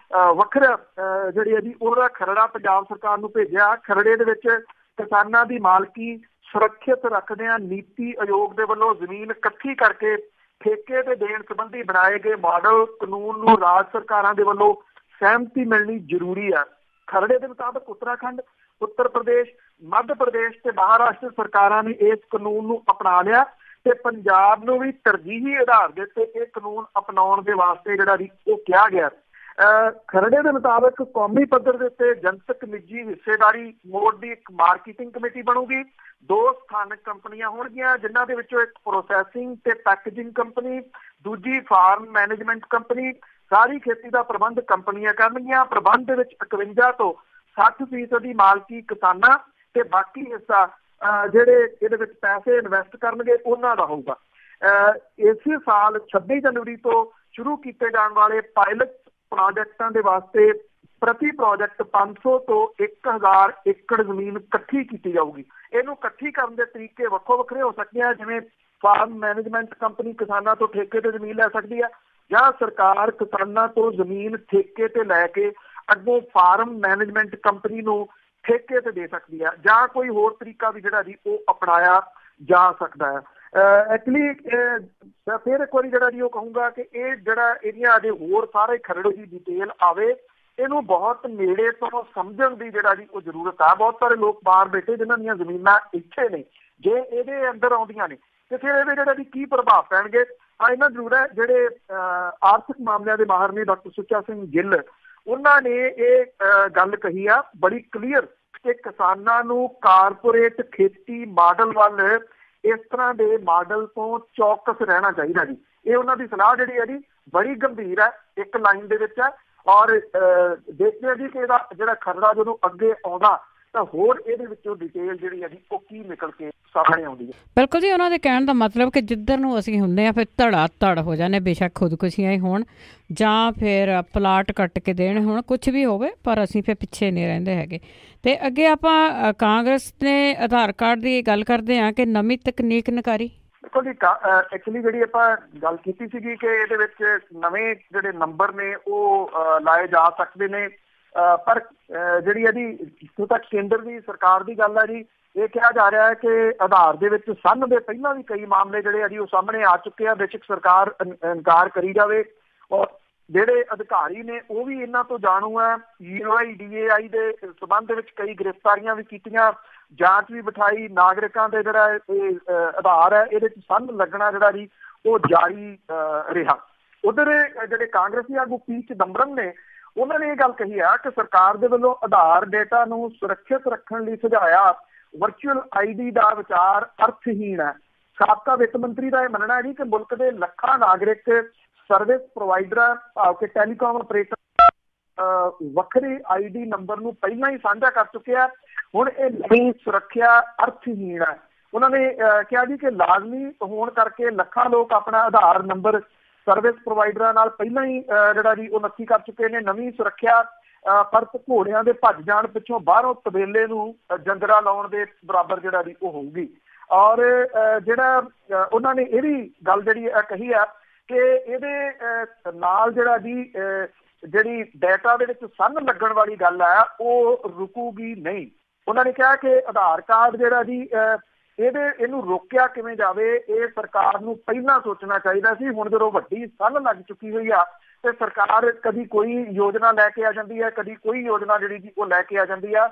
ਵੱਖਰਾ ਜਿਹੜੀ ਹੈ ਜੀ ਉਹਦਾ ਖਰੜਾ ਪੰਜਾਬ ਸਰਕਾਰ ਨੂੰ ਭੇਜਿਆ। ਖਰੜੇ ਦੇ ਵਿੱਚ ਕਿਸਾਨਾਂ ਦੀ ਮਾਲਕੀ ਸੁਰੱਖਿਅਤ ਰੱਖਦਿਆਂ ਨੀਤੀ ਆਯੋਗ ਦੇ ਵੱਲੋਂ ਜ਼ਮੀਨ ਇਕੱਠੀ ਕਰਕੇ ਠੇਕੇ ਤੇ ਦੇਣ ਸੰਬੰਧੀ ਬਣਾਏ ਗਏ ਮਾਡਲ ਕਾਨੂੰਨ ਨੂੰ ਰਾਜ ਸਰਕਾਰਾਂ ਦੇ ਵੱਲੋਂ ਸਹਿਮਤੀ ਮਿਲਣੀ ਜ਼ਰੂਰੀ ਹੈ। ਖਰੜੇ ਦੇ ਮੁਤਾਬਕ ਉੱਤਰਾਖੰਡ, ਉੱਤਰ ਪ੍ਰਦੇਸ਼, ਮੱਧ ਪ੍ਰਦੇਸ਼ ਤੇ ਮਹਾਰਾਸ਼ਟਰ ਸਰਕਾਰਾਂ ਨੇ ਇਸ ਕਾਨੂੰਨ ਨੂੰ ਅਪਣਾ ਲਿਆ ਤੇ ਪੰਜਾਬ ਨੂੰ ਵੀ ਤਰਜੀਹੀ ਆਧਾਰ ਦੇ ਉੱਤੇ ਇਹ ਕਾਨੂੰਨ ਅਪਣਾਉਣ ਦੇ ਵਾਸਤੇ ਜਿਹੜਾ ਵੀ ਉਹ ਕਿਹਾ ਗਿਆ। ਖਰੜੇ ਦੇ ਮੁਤਾਬਕ ਕੌਮੀ ਪੱਧਰ ਦੇ ਉੱਤੇ ਜਨਤਕ ਨਿੱਜੀ ਹਿੱਸੇਦਾਰੀ ਮੋਡ ਦੀ ਇੱਕ ਮਾਰਕੀਟਿੰਗ ਕਮੇਟੀ ਬਣੂਗੀ। 2 ਸਥਾਨਕ ਕੰਪਨੀਆਂ ਹੋਣਗੀਆਂ ਜਿਨ੍ਹਾਂ ਦੇ ਵਿੱਚੋਂ ਇੱਕ ਪ੍ਰੋਸੈਸਿੰਗ ਤੇ ਪੈਕੇਜਿੰਗ ਕੰਪਨੀ, ਦੂਜੀ ਫਾਰਮ ਮੈਨੇਜਮੈਂਟ ਕੰਪਨੀ। ਸਾਰੀ ਖੇਤੀ ਦਾ ਪ੍ਰਬੰਧ ਕੰਪਨੀਆਂ ਕਰਨਗੀਆਂ। ਪ੍ਰਬੰਧ ਦੇ ਵਿੱਚ 51 ਤੋਂ 60% ਦੀ ਮਾਲਕੀ ਕਿਸਾਨਾਂ ਤੇ ਬਾਕੀ ਹਿੱਸਾ ਜਿਹੜੇ ਇਹਦੇ ਵਿੱਚ ਪੈਸੇ ਇਨਵੈਸਟ ਕਰਨਗੇ ਉਹਨਾਂ ਦਾ ਹੋਊਗਾ। ਇਸੇ ਸਾਲ 26 ਜਨਵਰੀ ਤੋਂ ਸ਼ੁਰੂ ਕੀਤੇ ਜਾਣ ਵਾਲੇ ਪਾਇਲਟ ਪ੍ਰੋਜੈਕਟਾਂ ਦੇ ਵਾਸਤੇ ਪ੍ਰਤੀ ਪ੍ਰੋਜੈਕਟ 500 ਤੋਂ 1000 ਏਕੜ ਜ਼ਮੀਨ ਇਕੱਠੀ ਕੀਤੀ ਜਾਊਗੀ। ਇਹਨੂੰ ਇਕੱਠੀ ਕਰਨ ਦੇ ਤਰੀਕੇ ਵੱਖੋ ਵੱਖਰੇ ਹੋ ਸਕਦੇ ਆ, ਜਿਵੇਂ ਫਾਰਮ ਮੈਨੇਜਮੈਂਟ ਕੰਪਨੀ ਕਿਸਾਨਾਂ ਤੋਂ ਠੇਕੇ ਤੇ ਜ਼ਮੀਨ ਲੈ ਸਕਦੀ ਹੈ, ਜਾਂ ਸਰਕਾਰ ਕਿਸਾਨਾਂ ਤੋਂ ਜ਼ਮੀਨ ਠੇਕੇ ਤੇ ਲੈ ਕੇ ਅੱਗੋਂ ਫਾਰਮ ਮੈਨੇਜਮੈਂਟ ਕੰਪਨੀ ਨੂੰ ਠੇਕੇ ਤੇ ਦੇ ਸਕਦੀ ਹੈ, ਜਾਂ ਕੋਈ ਹੋਰ ਤਰੀਕਾ ਵੀ ਜਿਹੜਾ ਜੀ ਉਹ ਅਪਣਾਇਆ ਜਾ ਸਕਦਾ ਹੈ। ਐਕਚੁਅਲੀ ਫਿਰ ਇੱਕ ਵਾਰੀ ਜਿਹੜਾ ਜੀ ਉਹ ਕਹੂੰਗਾ ਕਿ ਇਹ ਜਿਹੜਾ ਇਹਦੀਆਂ ਅਜੇ ਹੋਰ ਸਾਰੇ ਖਰੜੇ ਦੀ ਡਿਟੇਲ ਆਵੇ, ਇਹਨੂੰ ਬਹੁਤ ਨੇੜੇ ਤੋਂ ਸਮਝਣ ਦੀ ਜਿਹੜਾ ਜੀ ਉਹ ਜ਼ਰੂਰਤ ਆ। ਬਹੁਤ ਸਾਰੇ ਲੋਕ ਬਾਹਰ ਬੈਠੇ ਜਿਨ੍ਹਾਂ ਦੀਆਂ ਜ਼ਮੀਨਾਂ ਇੱਥੇ ਨੇ, ਜੇ ਇਹਦੇ ਅੰਦਰ ਆਉਂਦੀਆਂ ਨੇ ਤੇ ਫਿਰ ਇਹਦੇ ਜਿਹੜਾ ਜੀ ਕੀ ਪ੍ਰਭਾਵ ਪੈਣਗੇ। ਇਹਨਾਂ ਜ਼ਰੂਰ ਹੈ ਜਿਹੜੇ ਆਰਥਿਕ ਮਾਮਲਿਆਂ ਦੇ ਮਾਹਰ ਨੇ ਡਾਕਟਰ ਸੁੱਚਾ ਸਿੰਘ ਗਿੱਲ, ਉਹਨਾਂ ਨੇ ਇਹ ਗੱਲ ਕਹੀ ਆ ਬੜੀ ਕਲੀਅਰ ਕਿ ਕਿਸਾਨਾਂ ਨੂੰ ਕਾਰਪੋਰੇਟ ਖੇਤੀ ਮਾਡਲ ਵੱਲ ਇਸ ਤਰ੍ਹਾਂ ਦੇ ਮਾਡਲ ਤੋਂ ਚੌਕਸ ਰਹਿਣਾ ਚਾਹੀਦਾ ਜੀ। ਇਹ ਉਹਨਾਂ ਦੀ ਸਲਾਹ ਜਿਹੜੀ ਹੈ ਜੀ ਬੜੀ ਗੰਭੀਰ ਹੈ, ਇੱਕ ਲਾਈਨ ਦੇ ਵਿੱਚ ਹੈ। ਔਰ ਦੇਖਦੇ ਆ ਜੀ ਕਿ ਇਹਦਾ ਜਿਹੜਾ ਖਰੜਾ ਜਦੋਂ ਅੱਗੇ ਆਉਂਦਾ ਤਾਂ ਹੋਰ ਇਹਦੇ ਵਿੱਚੋਂ ਡਿਟੇਲ ਜਿਹੜੀ ਹੈ ਜੀ ਉਹ ਕੀ ਨਿਕਲ ਕੇ ਸਾਹਮਣੇ ਆਉਂਦੀ ਹੈ। ਬਿਲਕੁਲ ਜੀ, ਉਹਨਾਂ ਦੇ ਕਹਿਣ ਦਾ ਮਤਲਬ ਕਿ ਜਿੱਧਰ ਨੂੰ ਅਸੀਂ ਹੁੰਦੇ ਹਾਂ ਫਿਰ ਧੜਾ ਧੜ ਹੋ ਜਾਂਦੇ, ਬੇਸ਼ੱਕ ਖੁਦਕੁਸ਼ੀਆਂ ਹੀ ਹੋਣ ਜਾਂ ਫਿਰ ਪਲਾਟ ਕੱਟ ਕੇ ਦੇਣ ਹੋਣ, ਕੁਛ ਵੀ ਹੋਵੇ, ਪਰ ਅਸੀਂ ਫਿਰ ਪਿੱਛੇ ਨਹੀਂ ਰਹਿੰਦੇ ਹੈਗੇ। ਅਤੇ ਅੱਗੇ ਆਪਾਂ ਕਾਂਗਰਸ ਨੇ ਆਧਾਰ ਕਾਰਡ ਦੀ ਗੱਲ ਕਰਦੇ ਹਾਂ ਕਿ ਨਵੀਂ ਤਕਨੀਕ ਨਕਾਰੀ। ਦੇਖੋ ਜੀ, ਐਕਚੁਅਲੀ ਜਿਹੜੀ ਆਪਾਂ ਗੱਲ ਕੀਤੀ ਸੀਗੀ ਕਿ ਇਹਦੇ ਵਿੱਚ ਨਵੇਂ ਜਿਹੜੇ ਨੰਬਰ ਨੇ ਉਹ ਲਾਏ ਜਾ ਸਕਦੇ ਨੇ, ਪਰ ਜਿਹੜੀ ਇਹਦੀ ਜਿੱਥੋਂ ਤੱਕ ਕੇਂਦਰ ਦੀ ਸਰਕਾਰ ਦੀ ਗੱਲ ਹੈ ਜੀ, ਇਹ ਕਿਹਾ ਜਾ ਰਿਹਾ ਹੈ ਕਿ ਆਧਾਰ ਦੇ ਵਿੱਚ ਸੰਨ ਦੇ ਪਹਿਲਾਂ ਵੀ ਕਈ ਮਾਮਲੇ ਜਿਹੜੇ ਆ ਜੀ ਉਹ ਸਾਹਮਣੇ ਆ ਚੁੱਕੇ ਆ। ਬੇਸ਼ੱਕ ਸਰਕਾਰ ਇਨਕਾਰ ਕਰੀ ਜਾਵੇ ਔਰ ਜਿਹੜੇ ਅਧਿਕਾਰੀ ਨੇ ਉਹ ਵੀ ਇਹਨਾਂ ਤੋਂ ਜਾਣੂ ਹੈ। UIDAI ਦੇ ਸੰਬੰਧ ਵਿੱਚ ਕਈ ਗ੍ਰਿਫਤਾਰੀਆਂ ਵੀ ਕੀਤੀਆਂ, ਜਾਂਚ ਵੀ ਬਿਠਾਈ। ਨਾਗਰਿਕਾਂ ਦੇ ਜਿਹੜਾ ਇਹ ਆਧਾਰ ਹੈ ਇਹਦੇ 'ਚ ਸੰਨ ਲੱਗਣਾ ਜਿਹੜਾ ਜੀ ਉਹ ਜਾਰੀ ਰਿਹਾ। ਉਧਰ ਜਿਹੜੇ ਕਾਂਗਰਸੀ ਆਗੂ ਪੀ ਚਿਦੰਬਰਮ ਨੇ, ਉਹਨਾਂ ਨੇ ਇਹ ਗੱਲ ਕਹੀ ਆ ਕਿ ਸਰਕਾਰ ਦੇ ਵੱਲੋਂ ਆਧਾਰ ਡੇਟਾ ਨੂੰ ਸੁਰੱਖਿਅਤ ਰੱਖਣ ਲਈ ਸੁਝਾਇਆ ਵਰਚੁਅਲ ID ਦਾ ਵਿਚਾਰ ਅਰਥਹੀਣ ਹੈ। ਸਾਬਕਾ ਵਿੱਤ ਮੰਤਰੀ ਦਾ ਇਹ ਮੰਨਣਾ ਹੈ ਜੀ ਕਿ ਮੁਲਕ ਦੇ ਲੱਖਾਂ ਨਾਗਰਿਕ ਸਰਵਿਸ ਪ੍ਰੋਵਾਈਡਰਾਂ ਭਾਵ ਕਿ ਟੈਲੀਕਾਮ ਆਪਰੇਟਰ ਵੱਖਰੇ ID ਨੰਬਰ ਨੂੰ ਪਹਿਲਾਂ ਹੀ ਸਾਂਝਾ ਕਰ ਚੁੱਕੇ ਆ। ਹੁਣ ਇਹ ਨਵੀਂ ਸੁਰੱਖਿਆ ਅਰਥਹੀਣ ਹੈ। ਉਹਨਾਂ ਨੇ ਕਿਹਾ ਜੀ ਕਿ ਲਾਜ਼ਮੀ ਹੋਣ ਕਰਕੇ ਲੱਖਾਂ ਲੋਕ ਆਪਣਾ ਆਧਾਰ ਨੰਬਰ ਸਰਵਿਸ ਪ੍ਰੋਵਾਈਡਰਾਂ ਨਾਲ ਪਹਿਲਾਂ ਹੀ ਜਿਹੜਾ ਜੀ ਉਹ ਨੱਥੀ ਕਰ ਚੁੱਕੇ ਨੇ। ਨਵੀਂ ਸੁਰੱਖਿਆ ਪਰਤ ਘੋੜਿਆਂ ਦੇ ਭੱਜ ਜਾਣ ਪਿੱਛੋਂ ਬਾਹਰੋਂ ਤਬੇਲੇ ਨੂੰ ਜੰਦਰਾ ਲਾਉਣ ਦੇ ਬਰਾਬਰ ਜਿਹੜਾ ਜੀ ਉਹ ਹੋਊਗੀ। ਔਰ ਜਿਹੜਾ ਉਹਨਾਂ ਨੇ ਇਹ ਵੀ ਗੱਲ ਜਿਹੜੀ ਕਹੀ ਆ ਕਿ ਇਹਦੇ ਨਾਲ ਜਿਹੜਾ ਜੀ ਜਿਹੜੀ ਡੇਟਾ ਦੇ ਵਿੱਚ ਸੰਨ ਲੱਗਣ ਵਾਲੀ ਗੱਲ ਹੈ ਉਹ ਰੁਕੂਗੀ ਨਹੀਂ। ਉਹਨਾਂ ਨੇ ਕਿਹਾ ਕਿ ਆਧਾਰ ਕਾਰਡ ਜਿਹੜਾ ਜੀ ਇਹਨੂੰ ਰੋਕਿਆ ਕਿਵੇਂ ਜਾਵੇ, ਇਹ ਸਰਕਾਰ ਨੂੰ ਪਹਿਲਾਂ ਸੋਚਣਾ ਚਾਹੀਦਾ ਸੀ। ਹੁਣ ਜਦੋਂ ਵੱਡੀ ਸੰਨ ਲੱਗ ਚੁੱਕੀ ਹੋਈ ਆ ਤੇ ਸਰਕਾਰ ਕਦੀ ਕੋਈ ਯੋਜਨਾ ਲੈ ਕੇ ਆ ਜਾਂਦੀ ਹੈ, ਕਦੀ ਕੋਈ ਯੋਜਨਾ ਜਿਹੜੀ ਜੀ ਉਹ ਲੈ ਕੇ ਆ ਜਾਂਦੀ ਆ।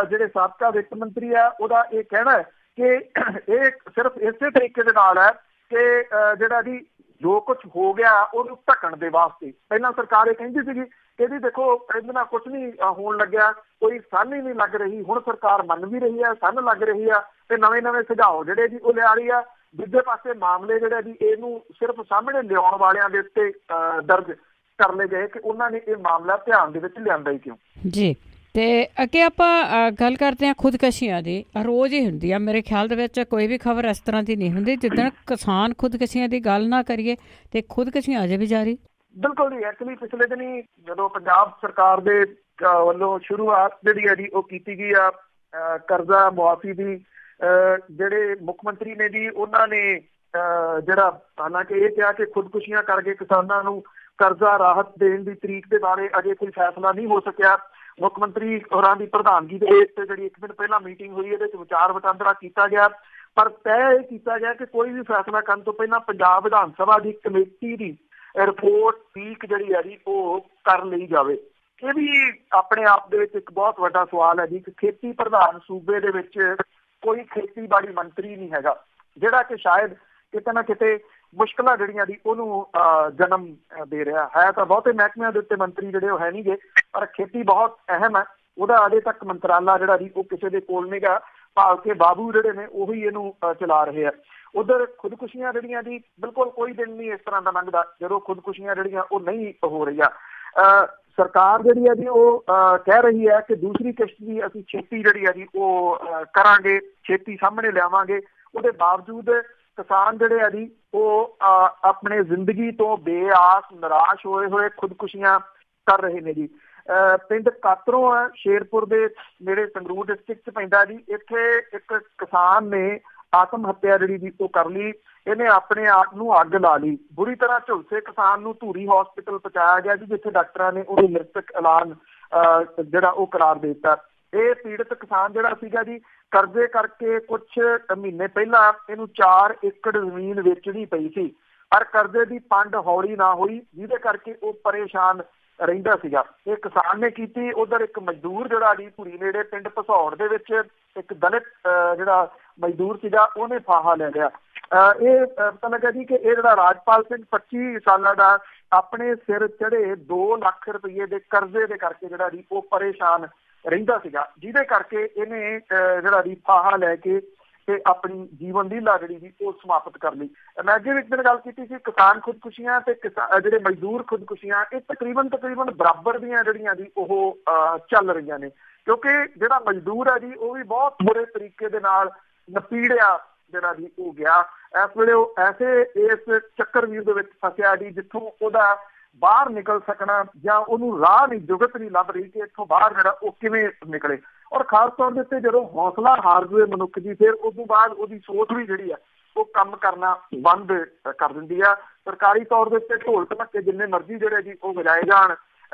ਜਿਹੜੇ ਸਾਬਕਾ ਵਿੱਤ ਮੰਤਰੀ ਆ ਉਹਦਾ ਇਹ ਕਹਿਣਾ ਹੈ ਕਿ ਇਹ ਸਿਰਫ ਇਸੇ ਤਰੀਕੇ ਦੇ ਨਾਲ ਹੈ ਕਿ ਜਿਹੜਾ ਜੀ ਜੋ ਕੁਝ ਹੋ ਗਿਆ ਉਹਨੂੰ ਢੱਕਣ ਦੇ ਵਾਸਤੇ। ਪਹਿਲਾਂ ਸਰਕਾਰ ਇਹ ਕਹਿੰਦੀ ਸੀਗੀ ਕਿ ਜੀ ਦੇਖੋ ਇਹਦੇ ਨਾਲ ਕੁਛ ਨਹੀਂ ਹੋਣ ਲੱਗਿਆ, ਕੋਈ ਸੰਨ ਹੀ ਨਹੀਂ ਲੱਗ ਰਹੀ। ਹੁਣ ਸਰਕਾਰ ਮੰਨ ਵੀ ਰਹੀ ਹੈ, ਸੰਨ ਲੱਗ ਰਹੀ ਆ ਤੇ ਨਵੇਂ ਸੁਝਾਅ ਜਿਹੜੇ ਜੀ ਉਹ ਲਿਆ ਰਹੀ ਆ। ਦੂਜੇ ਪਾਸੇ ਮਾਮਲੇ ਜਿਹੜੇ ਜੀ ਇਹਨੂੰ ਸਿਰਫ ਸਾਹਮਣੇ ਲਿਆਉਣ ਵਾਲਿਆਂ ਦੇ ਉੱਤੇ ਦਰਜ ਕਰ ਲਏ ਗਏ ਕਿ ਉਹਨਾਂ ਨੇ ਇਹ ਮਾਮਲਾ ਧਿਆਨ ਦੇ ਵਿੱਚ ਲਿਆਂਦਾ ਹੀ ਕਿਉਂ ਜੀ। ਤੇ ਅੱਗੇ ਆਪਾਂ ਗੱਲ ਕਰਦੇ ਹਾਂ ਖੁਦਕਸ਼ੀਆਂ ਦੀ। ਰੋਜ਼ ਹੀ ਹੁੰਦੀ ਆ ਮੇਰੇ ਖਿਆਲ ਦੇ ਵਿੱਚ, ਕੋਈ ਵੀ ਖਬਰ ਇਸ ਤਰ੍ਹਾਂ ਦੀ ਨਹੀਂ ਹੁੰਦੀ ਜਿੱਦਣ ਕਿਸਾਨ ਖੁਦਕਸ਼ੀਆਂ ਦੀ ਗੱਲ ਨਾ ਕਰੀਏ ਤੇ ਖੁਦਕਸ਼ੀਆਂ ਅਜੇ ਵੀ ਜਾਰੀ। ਬਿਲਕੁਲ ਜੀ, ਐਕਚੁਅਲੀ ਪਿਛਲੇ ਦਿਨੀ ਜਦੋਂ ਪੰਜਾਬ ਸਰਕਾਰ ਦੇ ਵੱਲੋਂ ਸ਼ੁਰੂਆਤ ਜਿਹੜੀ ਹੈ ਜੀ ਉਹ ਕੀਤੀ ਗਈ ਆ ਕਰਜ਼ਾ ਮੁਆਫੀ ਦੀ, ਜਿਹੜੇ ਮੁੱਖ ਮੰਤਰੀ ਨੇ ਜੀ ਉਹਨਾਂ ਨੇ ਜਿਹੜਾ ਹਾਲਾਂਕਿ ਇਹ ਕਿਹਾ ਕਿ ਖੁਦਕੁਸ਼ੀਆਂ ਕਰਕੇ ਕਿਸਾਨਾਂ ਨੂੰ ਕਰਜ਼ਾ ਰਾਹਤ ਦੇਣ ਦੀ ਤਰੀਕ ਦੇ ਬਾਰੇ ਅਜੇ ਕੋਈ ਫੈਸਲਾ ਨਹੀਂ ਹੋ ਸਕਿਆ, ਮੁੱਖ ਮੰਤਰੀ ਹੋਰਾਂ ਦੀ ਪ੍ਰਧਾਨਗੀ ਦੇ ਵਿੱਚ ਜਿਹੜੀ ਇੱਕ ਦਿਨ ਪਹਿਲਾਂ ਮੀਟਿੰਗ ਹੋਈ, ਇਹਦੇ 'ਚ ਵਿਚਾਰ ਵਟਾਂਦਰਾ ਕੀਤਾ ਗਿਆ, ਪਰ ਤੈਅ ਇਹ ਕੀਤਾ ਗਿਆ ਕਿ ਕੋਈ ਵੀ ਫੈਸਲਾ ਕਰਨ ਤੋਂ ਪਹਿਲਾਂ ਪੰਜਾਬ ਵਿਧਾਨ ਸਭਾ ਦੀ ਕਮੇਟੀ ਦੀ ਰਿਪੋਰਟ ਲੀਕ ਜਿਹੜੀ ਹੈ ਜੀ ਉਹ ਕਰ ਲਈ ਜਾਵੇ। ਇਹ ਵੀ ਆਪਣੇ ਆਪ ਦੇ ਵਿੱਚ ਇੱਕ ਬਹੁਤ ਵੱਡਾ ਸਵਾਲ ਹੈ ਜੀ ਕਿ ਖੇਤੀ ਪ੍ਰਧਾਨ ਸੂਬੇ ਦੇ ਵਿੱਚ ਕੋਈ ਖੇਤੀਬਾੜੀ ਮੰਤਰੀ ਨਹੀਂ ਹੈਗਾ, ਜਿਹੜਾ ਕਿ ਸ਼ਾਇਦ ਕਿਤੇ ਨਾ ਕਿਤੇ ਮੁਸ਼ਕਲਾਂ ਜਿਹੜੀਆਂ ਦੀ ਉਹਨੂੰ ਜਨਮ ਦੇ ਰਿਹਾ ਹੈ। ਤਾਂ ਬਹੁਤੇ ਮਹਿਕਮਿਆਂ ਦੇ ਉੱਤੇ ਮੰਤਰੀ ਜਿਹੜੇ ਉਹ ਹੈ ਨਹੀਂ ਗੇ, ਪਰ ਖੇਤੀ ਬਹੁਤ ਅਹਿਮ ਹੈ। ਉਹਦਾ ਅਜੇ ਤੱਕ ਮੰਤਰਾਲਾ ਜਿਹੜਾ ਜੀ ਉਹ ਕਿਸੇ ਦੇ ਕੋਲ ਨਹੀਂ ਗਾ, ਭਾਵ ਕਿ ਬਾਬੂ ਜਿਹੜੇ ਨੇ ਉਹੀ ਇਹਨੂੰ ਚਲਾ ਰਹੇ ਆ। ਉਧਰ ਖੁਦਕੁਸ਼ੀਆਂ ਜਿਹੜੀਆਂ ਦੀ ਬਿਲਕੁਲ ਕੋਈ ਦਿਨ ਨਹੀਂ ਇਸ ਤਰ੍ਹਾਂ ਦਾ ਲੰਘਦਾ ਜਦੋਂ ਖੁਦਕੁਸ਼ੀਆਂ ਜਿਹੜੀਆਂ ਉਹ ਨਹੀਂ ਹੋ ਰਹੀਆਂ। ਸਰਕਾਰ ਜਿਹੜੀ ਹੈ ਜੀ ਉਹ ਕਹਿ ਰਹੀ ਹੈ ਕਿ ਦੂਸਰੀ ਕਿਸ਼ਤ ਦੀ ਅਸੀਂ ਛੇਤੀ ਜਿਹੜੀ ਹੈ ਜੀ ਉਹ ਕਰਾਂਗੇ, ਛੇਤੀ ਸਾਹਮਣੇ ਲਿਆਵਾਂਗੇ। ਉਹਦੇ ਬਾਵਜੂਦ ਕਿਸਾਨ ਜਿਹੜੇ ਆ ਜੀ ਉਹ ਆਪਣੇ ਜ਼ਿੰਦਗੀ ਤੋਂ ਬੇਆਸ ਨਿਰਾਸ਼ ਹੋਏ ਖੁਦਕੁਸ਼ੀਆਂ ਕਰ ਰਹੇ ਨੇ ਜੀ। ਪਿੰਡ ਕਾਤਰੋਂ ਹੈ, ਸ਼ੇਰਪੁਰ ਦੇ ਨੇੜੇ, ਸੰਗਰੂਰ ਡਿਸਟ੍ਰਿਕਟ 'ਚ ਪੈਂਦਾ ਜੀ। ਇੱਥੇ ਇੱਕ ਕਿਸਾਨ ਨੇ ਆਤਮ ਹੱਤਿਆ ਜਿਹੜੀ ਜੀ ਉਹ ਕਰ ਲਈ। ਇਹਨੇ ਆਪਣੇ ਆਪ ਨੂੰ ਅੱਗ ਲਾ ਲਈ। ਬੁਰੀ ਤਰ੍ਹਾਂ ਝੁਲਸੇ ਕਿਸਾਨ ਨੂੰ ਧੂਰੀ ਹਸਪੀਟਲ ਪਹੁੰਚਾਇਆ ਗਿਆ ਜੀ, ਜਿੱਥੇ ਡਾਕਟਰਾਂ ਨੇ ਉਹਨੂੰ ਮ੍ਰਿਤਕ ਐਲਾਨ ਜਿਹੜਾ ਉਹ ਕਰਾਰ ਦੇ ਦਿੱਤਾ। ਇਹ ਪੀੜਤ ਕਿਸਾਨ ਜਿਹੜਾ ਸੀਗਾ ਜੀ ਕਰਜ਼ੇ ਕਰਕੇ ਕੁਛ ਮਹੀਨੇ ਪਹਿਲਾਂ ਇਹਨੂੰ 4 ਏਕੜ ਜ਼ਮੀਨ ਵੇਚਣੀ ਪਈ ਸੀ, ਪਰ ਕਰਜ਼ੇ ਦੀ ਪੰਡ ਹੌਲੀ ਨਾ ਹੋਈ, ਜਿਹਦੇ ਕਰਕੇ ਉਹ ਪਰੇਸ਼ਾਨ ਰਹਿੰਦਾ ਸੀਗਾ। ਇਹ ਕਿਸਾਨ ਨੇ ਕੀਤੀ। ਉਧਰ ਇੱਕ ਮਜ਼ਦੂਰ ਜਿਹੜਾ ਜੀ ਧੂਰੀ ਨੇੜੇ ਪਿੰਡ ਭਸੌੜ ਦੇ ਵਿੱਚ ਇੱਕ ਦਲਿਤ ਜਿਹੜਾ ਮਜ਼ਦੂਰ ਸੀਗਾ ਉਹਨੇ ਫਾਹਾ ਲੈ ਲਿਆ। ਇਹ ਪਤਾ ਲੱਗਾ ਜੀ ਕਿ ਇਹ ਜਿਹੜਾ ਰਾਜਪਾਲ ਸਿੰਘ 25 ਸਾਲਾਂ ਦਾ ਆਪਣੇ ਸਿਰ ਚੜੇ 2 ਲੱਖ ਰੁਪਏ ਦੇ ਕਰਜ਼ੇ ਦੇ ਕਰਕੇ ਜਿਹੜਾ ਜੀ ਉਹ ਪਰੇਸ਼ਾਨ ਰਹਿੰਦਾ ਸੀਗਾ, ਜਿਹਦੇ ਕਰਕੇ ਇਹਨੇ ਜਿਹੜਾ ਜੀ ਫਾਹਾ ਲੈ ਕੇ ਤੇ ਆਪਣੀ ਜੀਵਨ ਲੀਲਾ ਜਿਹੜੀ ਜੀ ਉਹ ਸਮਾਪਤ ਕਰ ਲਈ। ਮੈਂ ਅੱਗੇ ਵੀ ਇੱਕ ਦਿਨ ਗੱਲ ਕੀਤੀ ਸੀ, ਕਿਸਾਨ ਖੁਦਕੁਸ਼ੀਆਂ ਤੇ ਜਿਹੜੇ ਮਜ਼ਦੂਰ ਖੁਦਕੁਸ਼ੀਆਂ ਇਹ ਤਕਰੀਬਨ ਬਰਾਬਰ ਦੀਆਂ ਜਿਹੜੀਆਂ ਜੀ ਉਹ ਚੱਲ ਰਹੀਆਂ ਨੇ, ਕਿਉਂਕਿ ਜਿਹੜਾ ਮਜ਼ਦੂਰ ਹੈ ਜੀ ਉਹ ਵੀ ਬਹੁਤ ਬੁਰੇ ਤਰੀਕੇ ਦੇ ਨਾਲ ਨਪੀੜਿਆ ਜਿਹੜਾ ਜੀ ਉਹ ਗਿਆ। ਇਸ ਵੇਲੇ ਉਹ ਐਸੇ ਇਸ ਚੱਕਰਵੀਰ ਦੇ ਵਿੱਚ ਫਸਿਆ ਜੀ ਜਿੱਥੋਂ ਉਹਦਾ ਬਾਹਰ ਨਿਕਲ ਸਕਣਾ ਜਾਂ ਉਹਨੂੰ ਰਾਹ ਨਹੀਂ, ਜੁਗਤ ਨਹੀਂ ਲੱਭ ਰਹੀ ਕਿ ਇੱਥੋਂ ਬਾਹਰ ਜਿਹੜਾ ਉਹ ਕਿਵੇਂ ਨਿਕਲੇ। ਔਰ ਖਾਸ ਤੌਰ ਦੇ ਉੱਤੇ ਜਦੋਂ ਹੌਸਲਾ ਹਾਰ ਜਾਵੇ ਮਨੁੱਖ ਦੀ, ਫਿਰ ਉਸ ਤੋਂ ਬਾਅਦ ਉਹਦੀ ਸੋਚ ਵੀ ਜਿਹੜੀ ਆ ਉਹ ਕੰਮ ਕਰਨਾ ਬੰਦ ਕਰ ਦਿੰਦੀ ਆ। ਸਰਕਾਰੀ ਤੌਰ ਦੇ ਉੱਤੇ ਢੋਲ ਢਮੱਕੇ ਜਿੰਨੇ ਮਰਜ਼ੀ ਜਿਹੜੇ ਜੀ ਉਹ ਵਜਾਏ ਜਾਣ,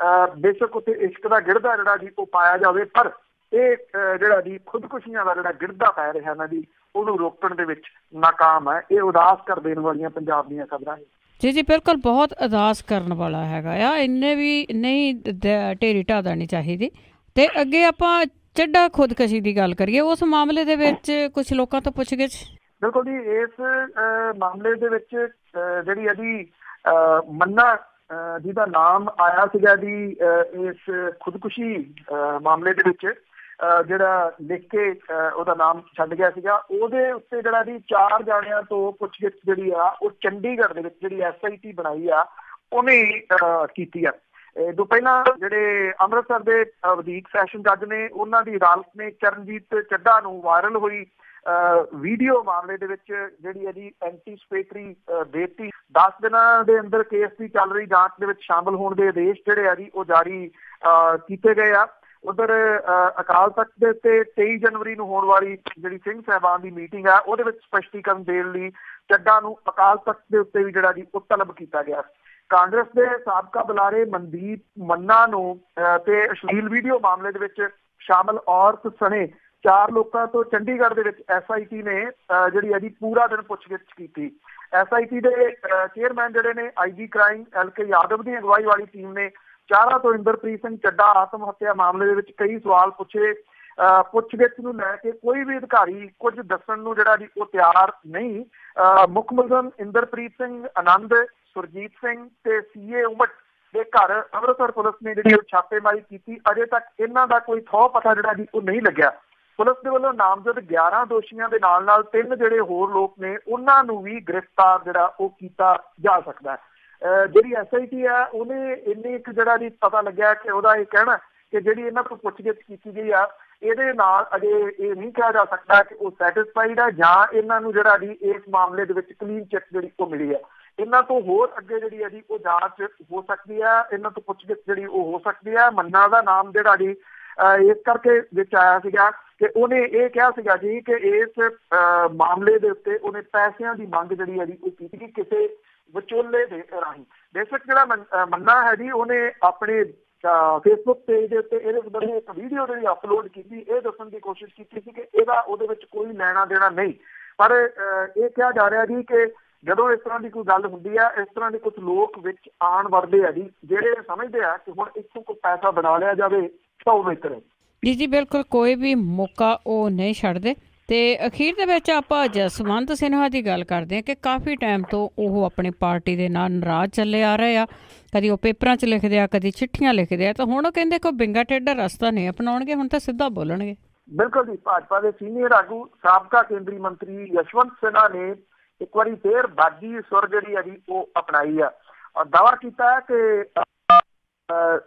ਬੇਸ਼ੱਕ ਉੱਥੇ ਇਸ਼ਕ ਦਾ ਗਿਰਦਾ ਜਿਹੜਾ ਜੀ ਉਹ ਪਾਇਆ ਜਾਵੇ, ਪਰ ਇਹ ਜਿਹੜਾ ਜੀ ਖੁਦਕੁਸ਼ੀਆਂ ਦਾ ਜਿਹੜਾ ਗਿਰਦਾ ਪੈ ਰਿਹਾ ਨਾ ਜੀ ਉਹਨੂੰ ਰੋਕਣ ਦੇ ਵਿੱਚ ਨਾਕਾਮ ਹੈ। ਇਹ ਉਦਾਸ ਕਰ ਦੇਣ ਵਾਲੀਆਂ ਪੰਜਾਬ ਦੀਆਂ ਖਬਰਾਂ ਨੇ। ਜੀ ਬਿਲਕੁਲ ਬਹੁਤ ਉਦਾਸ ਕਰਨ ਵਾਲਾ ਹੈਗਾ ਆ। ਇੰਨੇ ਵੀ ਨਹੀਂ ਢੇਰੀ ਢਾਹ ਦੇਣੀ ਚਾਹੀਦੀ। ਤੇ ਅੱਗੇ ਆਪਾਂ ਚੱਡਾ ਖੁਦਕਸ਼ੀ ਦੀ ਗੱਲ ਕਰੀਏ, ਉਸ ਮਾਮਲੇ ਦੇ ਵਿੱਚ ਕੁਛ ਲੋਕਾਂ ਤੋਂ ਪੁੱਛਗਿੱਛ। ਬਿਲਕੁਲ ਜੀ, ਇਸ ਮਾਮਲੇ ਦੇ ਵਿੱਚ ਜਿਹੜੀ ਇਹਦੀ ਮੰਨਾ ਜਿਹਦਾ ਨਾਮ ਆਇਆ ਸੀਗਾ ਜੀ ਇਸ ਖੁਦਕੁਸ਼ੀ ਮਾਮਲੇ ਦੇ ਵਿੱਚ, ਜਿਹੜਾ ਲਿਖ ਕੇ ਉਹਦਾ ਨਾਮ ਛੱਡ ਗਿਆ ਸੀਗਾ, ਉਹਦੇ ਉੱਤੇ ਜਿਹੜਾ ਜੀ 4 ਜਾਣਿਆਂ ਤੋਂ ਪੁੱਛਗਿੱਛ ਜਿਹੜੀ ਆ ਉਹ ਚੰਡੀਗੜ੍ਹ ਦੇ ਵਿੱਚ ਜਿਹੜੀ SIT ਬਣਾਈ ਆ ਉਹਨੇ ਕੀਤੀ ਆ। ਇਹ ਤੋਂ ਪਹਿਲਾਂ ਜਿਹੜੇ ਅੰਮ੍ਰਿਤਸਰ ਦੇ ਵਧੀਕ ਸੈਸ਼ਨ ਜੱਜ ਨੇ ਉਹਨਾਂ ਦੀ ਅਦਾਲਤ ਨੇ ਚਰਨਜੀਤ ਚੱਢਾ ਨੂੰ ਵਾਇਰਲ ਹੋਈ ਵੀਡੀਓ ਮਾਮਲੇ ਦੇ ਵਿੱਚ ਜਿਹੜੀ ਇਹਦੀ ਐਂਟੀਸਪੇਟਰੀ ਦੇਤੀ। 10 ਦਿਨਾਂ ਦੇ ਅੰਦਰ ਕੇਸ ਦੀ ਚੱਲ ਰਹੀ ਜਾਂਚ ਦੇ ਵਿੱਚ ਸ਼ਾਮਲ ਹੋਣ ਦੇ ਆਦੇਸ਼ ਜਿਹੜੇ ਆ ਜੀ ਉਹ ਜਾਰੀ ਕੀਤੇ ਗਏ ਆ। ਉਧਰ ਅਕਾਲ ਤਖਤ ਦੇ ਉੱਤੇ 23 ਜਨਵਰੀ ਨੂੰ ਹੋਣ ਵਾਲੀ ਜਿਹੜੀ ਸਿੰਘ ਸਾਹਿਬਾਨ ਦੀ ਮੀਟਿੰਗ ਆ ਉਹਦੇ ਵਿੱਚ ਸਪਸ਼ਟੀਕਰਨ ਦੇਣ ਲਈ ਚੱਡਾ ਨੂੰ ਅਕਾਲ ਤਖਤ ਦੇ ਉੱਤੇ ਵੀ ਜਿਹੜਾ ਜੀ ਉਹ ਤਲਬ ਕੀਤਾ ਗਿਆ। ਕਾਂਗਰਸ ਦੇ ਸਾਬਕਾ ਬੁਲਾਰੇ ਮਨਦੀਪ ਮੰਨਾ ਨੂੰ ਤੇ ਅਸ਼ਲੀਲ ਵੀਡੀਓ ਮਾਮਲੇ ਦੇ ਵਿੱਚ ਸ਼ਾਮਲ ਔਰਤ ਸਣੇ 4 ਲੋਕਾਂ ਤੋਂ ਚੰਡੀਗੜ੍ਹ ਦੇ ਵਿੱਚ SIT ਨੇ ਜਿਹੜੀ ਇਹਦੀ ਪੂਰਾ ਦਿਨ ਪੁੱਛਗਿੱਛ ਕੀਤੀ। SIT ਦੇ ਚੇਅਰਮੈਨ ਜਿਹੜੇ ਨੇ IG ਕ੍ਰਾਈਮ LK ਯਾਦਵ ਦੀ ਅਗਵਾਈ ਵਾਲੀ ਟੀਮ ਨੇ ਚਾਰਾਂ ਤੋਂ ਇੰਦਰਪ੍ਰੀਤ ਸਿੰਘ ਚੱਡਾ ਆਤਮ ਹੱਤਿਆ ਮਾਮਲੇ ਦੇ ਵਿੱਚ ਕਈ ਸਵਾਲ ਪੁੱਛੇ। ਪੁੱਛਗਿੱਛ ਨੂੰ ਲੈ ਕੇ ਕੋਈ ਵੀ ਅਧਿਕਾਰੀ ਕੁਝ ਦੱਸਣ ਨੂੰ ਜਿਹੜਾ ਜੀ ਉਹ ਤਿਆਰ ਨਹੀਂ। ਮੁੱਖ ਮੁਲਜ਼ਮ ਇੰਦਰਪ੍ਰੀਤ ਸਿੰਘ ਆਨੰਦ, ਸੁਰਜੀਤ ਸਿੰਘ ਤੇ CA ਉਮਟ ਦੇ ਘਰ ਅੰਮ੍ਰਿਤਸਰ ਪੁਲਿਸ ਨੇ ਜਿਹੜੀ ਉਹ ਛਾਪੇਮਾਰੀ ਕੀਤੀ। ਅਜੇ ਤੱਕ ਇਹਨਾਂ ਦਾ ਕੋਈ ਥਹੁ ਪਤਾ ਜਿਹੜਾ ਜੀ ਉਹ ਨਹੀਂ ਲੱਗਿਆ। ਪੁਲਿਸ ਦੇ ਵੱਲੋਂ ਨਾਮਜ਼ਦ 11 ਦੋਸ਼ੀਆਂ ਦੇ ਨਾਲ 3 ਜਿਹੜੇ ਹੋਰ ਲੋਕ ਨੇ ਉਹਨਾਂ ਨੂੰ ਵੀ ਗ੍ਰਿਫਤਾਰ ਜਿਹੜਾ ਉਹ ਕੀਤਾ ਜਾ ਸਕਦਾ ਹੈ। ਜਿਹੜੀ SIT ਆ ਉਹਨੇ ਇੰਨੇ ਇੱਕ ਜਿਹੜਾ ਜੀ ਪਤਾ ਲੱਗਿਆ ਕਿ ਉਹਦਾ ਇਹ ਕਹਿਣਾ ਕਿ ਜਿਹੜੀ ਇਹਨਾਂ ਤੋਂ ਪੁੱਛਗਿੱਛ ਕੀਤੀ ਗਈ ਆ ਇਹਦੇ ਨਾਲ ਅਜੇ ਇਹ ਨਹੀਂ ਕਿਹਾ ਜਾ ਸਕਦਾ ਕਿ ਉਹ ਸੈਟਿਸਫਾਈਡ ਹੈ ਜਾਂ ਇਹਨਾਂ ਨੂੰ ਜਿਹੜਾ ਜੀ ਇਸ ਮਾਮਲੇ ਦੇ ਵਿੱਚ ਕਲੀਨ ਚਿੱਟ ਜਿਹੜੀ ਉਹ ਮਿਲੀ ਹੈ। ਇਹਨਾਂ ਤੋਂ ਹੋਰ ਅੱਗੇ ਜਿਹੜੀ ਹੈ ਜੀ ਉਹ ਜਾਂਚ ਹੋ ਸਕਦੀ ਹੈ, ਇਹਨਾਂ ਤੋਂ ਪੁੱਛਗਿੱਛ ਜਿਹੜੀ ਉਹ ਹੋ ਸਕਦੀ ਹੈ। ਮੰਨਾ ਦਾ ਨਾਮ ਜਿਹੜਾ ਜੀ ਇਸ ਕਰਕੇ ਵਿੱਚ ਆਇਆ ਸੀਗਾ ਕਿ ਉਹਨੇ ਇਹ ਕਿਹਾ ਸੀਗਾ ਜੀ ਕਿ ਇਸ ਮਾਮਲੇ ਦੇ ਉੱਤੇ ਉਹਨੇ ਪੈਸਿਆਂ ਦੀ ਮੰਗ ਜਿਹੜੀ ਹੈ ਜੀ ਉਹ ਕੀਤੀ ਕਿਸੇ ਵਿਚੋਲੇ ਦੇ ਰਾਹੀਂ। ਬੇਸ਼ੱਕ ਜਿਹੜਾ ਮੰਨਾ ਹੈ ਜੀ ਉਹਨੇ ਆਪਣੇ ਫੇਸਬੁੱਕ ਪੇਜ ਦੇ ਉੱਤੇ ਇਹਦੇ ਸੰਬੰਧੀ ਇੱਕ ਵੀਡੀਓ ਜਿਹੜੀ ਅਪਲੋਡ ਕੀਤੀ, ਇਹ ਦੱਸਣ ਦੀ ਕੋਸ਼ਿਸ਼ ਕੀਤੀ ਸੀ ਕਿ ਇਹਦਾ ਉਹਦੇ ਵਿੱਚ ਕੋਈ ਲੈਣਾ ਦੇਣਾ ਨਹੀਂ। ਪਰ ਇਹ ਕਿਹਾ ਜਾ ਰਿਹਾ ਜੀ ਕਿ ਜਦੋਂ ਇਸ ਤਰ੍ਹਾਂ ਦੀ ਕੋਈ ਗੱਲ ਹੁੰਦੀ ਹੈ, ਇਸ ਤਰ੍ਹਾਂ ਦੇ ਕੁਝ ਲੋਕ ਵਿੱਚ ਆਣ ਵੜਦੇ ਆ ਜੀ, ਜਿਹੜੇ ਸਮਝਦੇ ਆ ਕਿ ਹੁਣ ਇੱਥੋਂ ਕੋਈ ਪੈਸਾ ਬਣਾ ਲਿਆ ਜਾਵੇ ਤਾਂ ਉਹ ਬਿਹਤਰ ਹੈ। ਜੀ ਬਿਲਕੁਲ, ਕੋਈ ਵੀ ਮੌਕਾ ਉਹ ਨਹੀਂ ਛੱਡਦੇ। ਤੇ ਅਖੀਰ ਦੇ ਵਿੱਚ ਆਪਾਂ ਜਸਵੰਤ ਸਿਨਹਾ ਦੀ ਗੱਲ ਕਰਦੇ ਹਾਂ ਕਿ ਕਾਫੀ ਟਾਈਮ ਤੋਂ ਉਹ ਆਪਣੀ ਪਾਰਟੀ ਦੇ ਨਾਲ ਨਾਰਾਜ਼ ਚੱਲੇ ਆ ਰਹੇ ਆ। ਕਦੀ ਉਹ ਪੇਪਰਾਂ 'ਚ ਲਿਖਦੇ ਆ, ਕਦੀ ਚਿੱਠੀਆਂ ਲਿਖਦੇ ਆ, ਤਾਂ ਹੁਣ ਉਹ ਕਹਿੰਦੇ ਕੋਈ ਬਿੰਗਾ ਟੇਢਾ ਰਸਤਾ ਨਹੀਂ ਅਪਣਾਉਣਗੇ, ਹੁਣ ਤਾਂ ਸਿੱਧਾ ਬੋਲਣਗੇ। ਬਿਲਕੁਲ ਜੀ, ਭਾਜਪਾ ਦੇ ਸੀਨੀਅਰ ਆਗੂ ਸਾਬਕਾ ਕੇਂਦਰੀ ਮੰਤਰੀ ਜਸਵੰਤ ਸਿਨਹਾ ਨੇ ਇੱਕ ਵਾਰੀ ਫੇਰ ਬਾਗੀ ਸੁਰ ਜਿਹੜੀ ਹੈ ਜੀ ਉਹ ਅਪਣਾਈ ਆ ਔਰ ਦਾਅਵਾ ਕੀਤਾ ਹੈ ਕਿ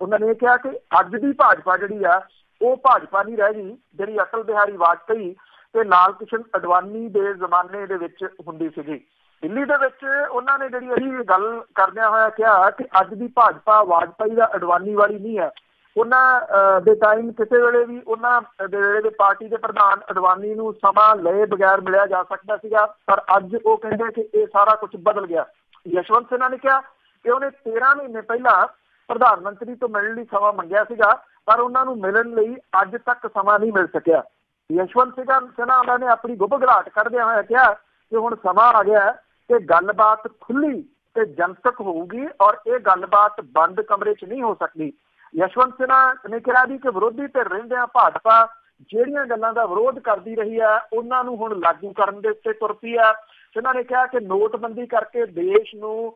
ਉਹਨਾਂ ਨੇ ਕਿਹਾ ਕਿ ਅੱਜ ਦੀ ਭਾਜਪਾ ਜਿਹੜੀ ਆ ਉਹ ਭਾਜਪਾ ਨਹੀਂ ਰਹਿ ਗਈ ਜਿਹੜੀ ਅਟਲ ਬਿਹਾਰੀ ਵਾਜਪੇਈ ਤੇ ਲਾਲ ਕ੍ਰਿਸ਼ਨ ਅਡਵਾਨੀ ਦੇ ਜ਼ਮਾਨੇ ਦੇ ਵਿੱਚ ਹੁੰਦੀ ਸੀਗੀ। ਦਿੱਲੀ ਦੇ ਵਿੱਚ ਉਹਨਾਂ ਨੇ ਜਿਹੜੀ ਇਹ ਗੱਲ ਕਰਦਿਆਂ ਹੋਇਆ ਕਿਹਾ ਕਿ ਅੱਜ ਦੀ ਭਾਜਪਾ ਵਾਜਪੇਈ ਦਾ ਅਡਵਾਨੀ ਵਾਲੀ ਨਹੀਂ ਹੈ। ਉਹਨਾਂ ਦੇ ਟਾਈਮ ਕਿਸੇ ਵੇਲੇ ਵੀ ਉਹਨਾਂ ਦੇ ਵੇਲੇ ਦੇ ਪਾਰਟੀ ਦੇ ਪ੍ਰਧਾਨ ਅਡਵਾਨੀ ਨੂੰ ਸਮਾਂ ਲਏ ਬਗੈਰ ਮਿਲਿਆ ਜਾ ਸਕਦਾ ਸੀਗਾ, ਪਰ ਅੱਜ ਉਹ ਕਹਿੰਦੇ ਕਿ ਇਹ ਸਾਰਾ ਕੁਝ ਬਦਲ ਗਿਆ। ਜਸਵੰਤ ਸਿਨਹਾ ਨੇ ਕਿਹਾ ਕਿ ਉਹਨੇ 13 ਮਹੀਨੇ ਪਹਿਲਾਂ ਪ੍ਰਧਾਨ ਮੰਤਰੀ ਤੋਂ ਮਿਲਣ ਲਈ ਸਮਾਂ ਮੰਗਿਆ ਸੀਗਾ, ਪਰ ਉਹਨਾਂ ਨੂੰ ਮਿਲਣ ਲਈ ਅੱਜ ਤੱਕ ਸਮਾਂ ਨਹੀਂ ਮਿਲ ਸਕਿਆ। ਜਸਵੰਤ ਸਿਨਹਾ ਉਹਨਾਂ ਨੇ ਆਪਣੀ ਗੁਬਗਲਾਹਟ ਕੱਢਦਿਆਂ ਹੋਇਆ ਕਿਹਾ ਕਿ ਹੁਣ ਸਮਾਂ ਆ ਗਿਆ ਕਿ ਗੱਲਬਾਤ ਖੁੱਲੀ ਤੇ ਜਨਤਕ ਹੋਊਗੀ ਔਰ ਇਹ ਗੱਲਬਾਤ ਬੰਦ ਕਮਰੇ 'ਚ ਨਹੀਂ ਹੋ ਸਕਦੀ। ਜਸਵੰਤ ਸਿਨਹਾ ਨੇ ਕਿਹਾ ਵੀ ਕਿ ਵਿਰੋਧੀ ਧਿਰ ਰਹਿੰਦਿਆਂ ਭਾਜਪਾ ਜਿਹੜੀਆਂ ਗੱਲਾਂ ਦਾ ਵਿਰੋਧ ਕਰਦੀ ਰਹੀ ਹੈ ਉਹਨਾਂ ਨੂੰ ਹੁਣ ਲਾਗੂ ਕਰਨ ਦੇ ਉੱਤੇ ਤੁਰ ਪਈ ਆ। ਸਿਨਹਾ ਨੇ ਕਿਹਾ ਕਿ ਨੋਟਬੰਦੀ ਕਰਕੇ ਦੇਸ਼ ਨੂੰ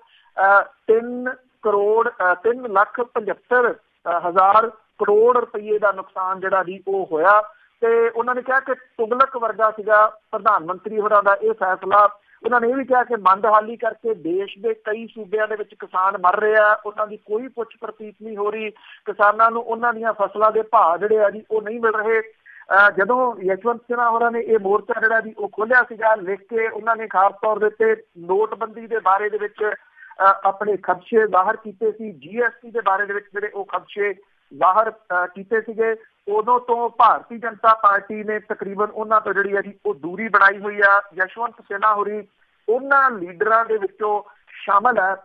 3,75,000 ਕਰੋੜ ਰੁਪਈਏ ਦਾ ਨੁਕਸਾਨ ਜਿਹੜਾ ਜੀ ਉਹ ਹੋਇਆ ਤੇ ਉਹਨਾਂ ਨੇ ਕਿਹਾ ਕਿ ਤੁਗਲਕ ਵਰਗਾ ਸੀਗਾ ਪ੍ਰਧਾਨ ਮੰਤਰੀ ਹੋਰਾਂ ਦਾ ਇਹ ਫੈਸਲਾ। ਉਹਨਾਂ ਨੇ ਇਹ ਵੀ ਕਿਹਾ ਕਿ ਮੰਦਹਾਲੀ ਕਰਕੇ ਦੇਸ਼ ਦੇ ਕਈ ਸੂਬਿਆਂ ਦੇ ਵਿੱਚ ਕਿਸਾਨ ਮਰ ਰਹੇ ਆ, ਉਹਨਾਂ ਦੀ ਕੋਈ ਪੁੱਛ ਪ੍ਰਤੀਤ ਨਹੀਂ ਹੋ ਰਹੀ, ਕਿਸਾਨਾਂ ਨੂੰ ਉਹਨਾਂ ਦੀਆਂ ਫਸਲਾਂ ਦੇ ਭਾਅ ਜਿਹੜੇ ਆ ਜੀ ਉਹ ਨਹੀਂ ਮਿਲ ਰਹੇ। ਜਦੋਂ ਜਸਵੰਤ ਸਿਨਹਾ ਹੋਰਾਂ ਨੇ ਇਹ ਮੋਰਚਾ ਜਿਹੜਾ ਜੀ ਉਹ ਖੋਲ੍ਹਿਆ ਸੀਗਾ, ਲਿਖ ਕੇ ਉਹਨਾਂ ਨੇ ਖਾਸ ਤੌਰ ਦੇ ਉੱਤੇ ਨੋਟਬੰਦੀ ਦੇ ਬਾਰੇ ਦੇ ਵਿੱਚ ਆਪਣੇ ਖਦਸ਼ੇ ਜ਼ਾਹਰ ਕੀਤੇ ਸੀ, GST ਦੇ ਬਾਰੇ ਦੇ ਵਿੱਚ ਜਿਹੜੇ ਉਹ ਖਦਸ਼ੇ ਜ਼ਾਹਰ ਕੀਤੇ ਸੀਗੇ, ਉਦੋਂ ਤੋਂ ਭਾਰਤੀ ਜਨਤਾ ਪਾਰਟੀ ਨੇ ਤਕਰੀਬਨ ਉਹਨਾਂ ਤੋਂ ਜਿਹੜੀ ਹੈ ਜੀ ਉਹ ਦੂਰੀ ਬਣਾਈ ਹੋਈ ਆ। ਜਸਵੰਤ ਸਿਨਹਾ ਹੋਰੀ ਉਹਨਾਂ ਲੀਡਰਾਂ ਦੇ ਵਿੱਚੋਂ ਸ਼ਾਮਲ ਹੈ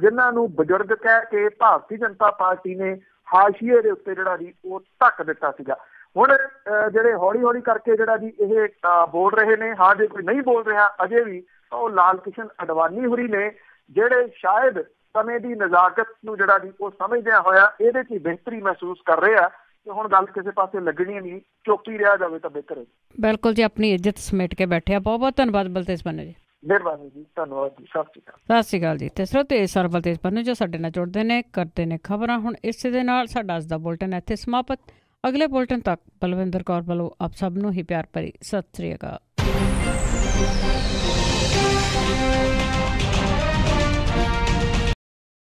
ਜਿਨ੍ਹਾਂ ਨੂੰ ਬਜ਼ੁਰਗ ਕਹਿ ਕੇ ਭਾਰਤੀ ਜਨਤਾ ਪਾਰਟੀ ਨੇ ਹਾਸ਼ੀਏ ਦੇ ਉੱਤੇ ਜਿਹੜਾ ਜੀ ਉਹ ਧੱਕ ਦਿੱਤਾ ਸੀਗਾ। ਹੁਣ ਜਿਹੜੇ ਹੌਲੀ ਹੌਲੀ ਕਰਕੇ ਜਿਹੜਾ ਜੀ ਇਹ ਬੋਲ ਰਹੇ ਨੇ, ਹਾਂ ਜੇ ਕੋਈ ਨਹੀਂ ਬੋਲ ਰਿਹਾ ਅਜੇ ਵੀ, ਤਾਂ ਉਹ ਲਾਲ ਕ੍ਰਿਸ਼ਨ ਅਡਵਾਨੀ ਹੋਰੀ ਨੇ ਜਿਹੜੇ ਸ਼ਾਇਦ ਸਮੇਂ ਦੀ ਨਜ਼ਾਕਤ ਨੂੰ ਜਿਹੜਾ ਜੀ ਉਹ ਸਮਝਦਿਆਂ ਹੋਇਆ ਇਹਦੇ 'ਚ ਬਿਹਤਰੀ ਮਹਿਸੂਸ ਕਰ ਰਹੇ ਆ ਕਿ ਹੁਣ ਗੱਲ ਕਿਸੇ ਪਾਸੇ ਲੱਗਣੀ ਨਹੀਂ, ਚੁੱਪੀ ਰਿਹਾ ਜਾਵੇ ਤਾਂ ਬਿਹਤਰ ਹੈ। ਬਿਲਕੁਲ ਜੀ, ਆਪਣੀ ਇੱਜ਼ਤ ਸਮੇਟ ਕੇ ਬੈਠੇ ਆ। ਬਹੁਤ ਬਹੁਤ ਧੰਨਵਾਦ ਬਲਤੇਜ ਪੰਨੂ ਜੀ। ਮਿਹਰਬਾਨੀ ਜੀ, ਧੰਨਵਾਦ ਜੀ, ਸਤਿ ਸ਼੍ਰੀ ਅਕਾਲ। ਸਤਿ ਸ਼੍ਰੀ ਅਕਾਲ ਜੀ। ਤੇ ਸਰੋਤੇ Nazar Baltej Pannu ਜੋ ਸਾਡੇ ਨਾਲ ਜੁੜਦੇ ਨੇ, ਕਰਦੇ ਨੇ ਖਬਰਾਂ। ਹੁਣ ਇਸੇ ਦੇ ਨਾਲ ਸਾਡਾ ਅੱਜ ਦਾ ਬੁਲਟਨ ਇੱਥੇ ਸਮਾਪਤ। ਅਗਲੇ ਬੁਲਟਨ ਤੱਕ ਬਲਵਿੰਦਰ ਕੌਰ ਵੱਲੋਂ ਆਪ ਸਭ ਨੂੰ ਹੀ ਪਿਆਰ ਭਰੀ ਸਤਿ ਸ਼੍ਰੀ ਅਕਾਲ।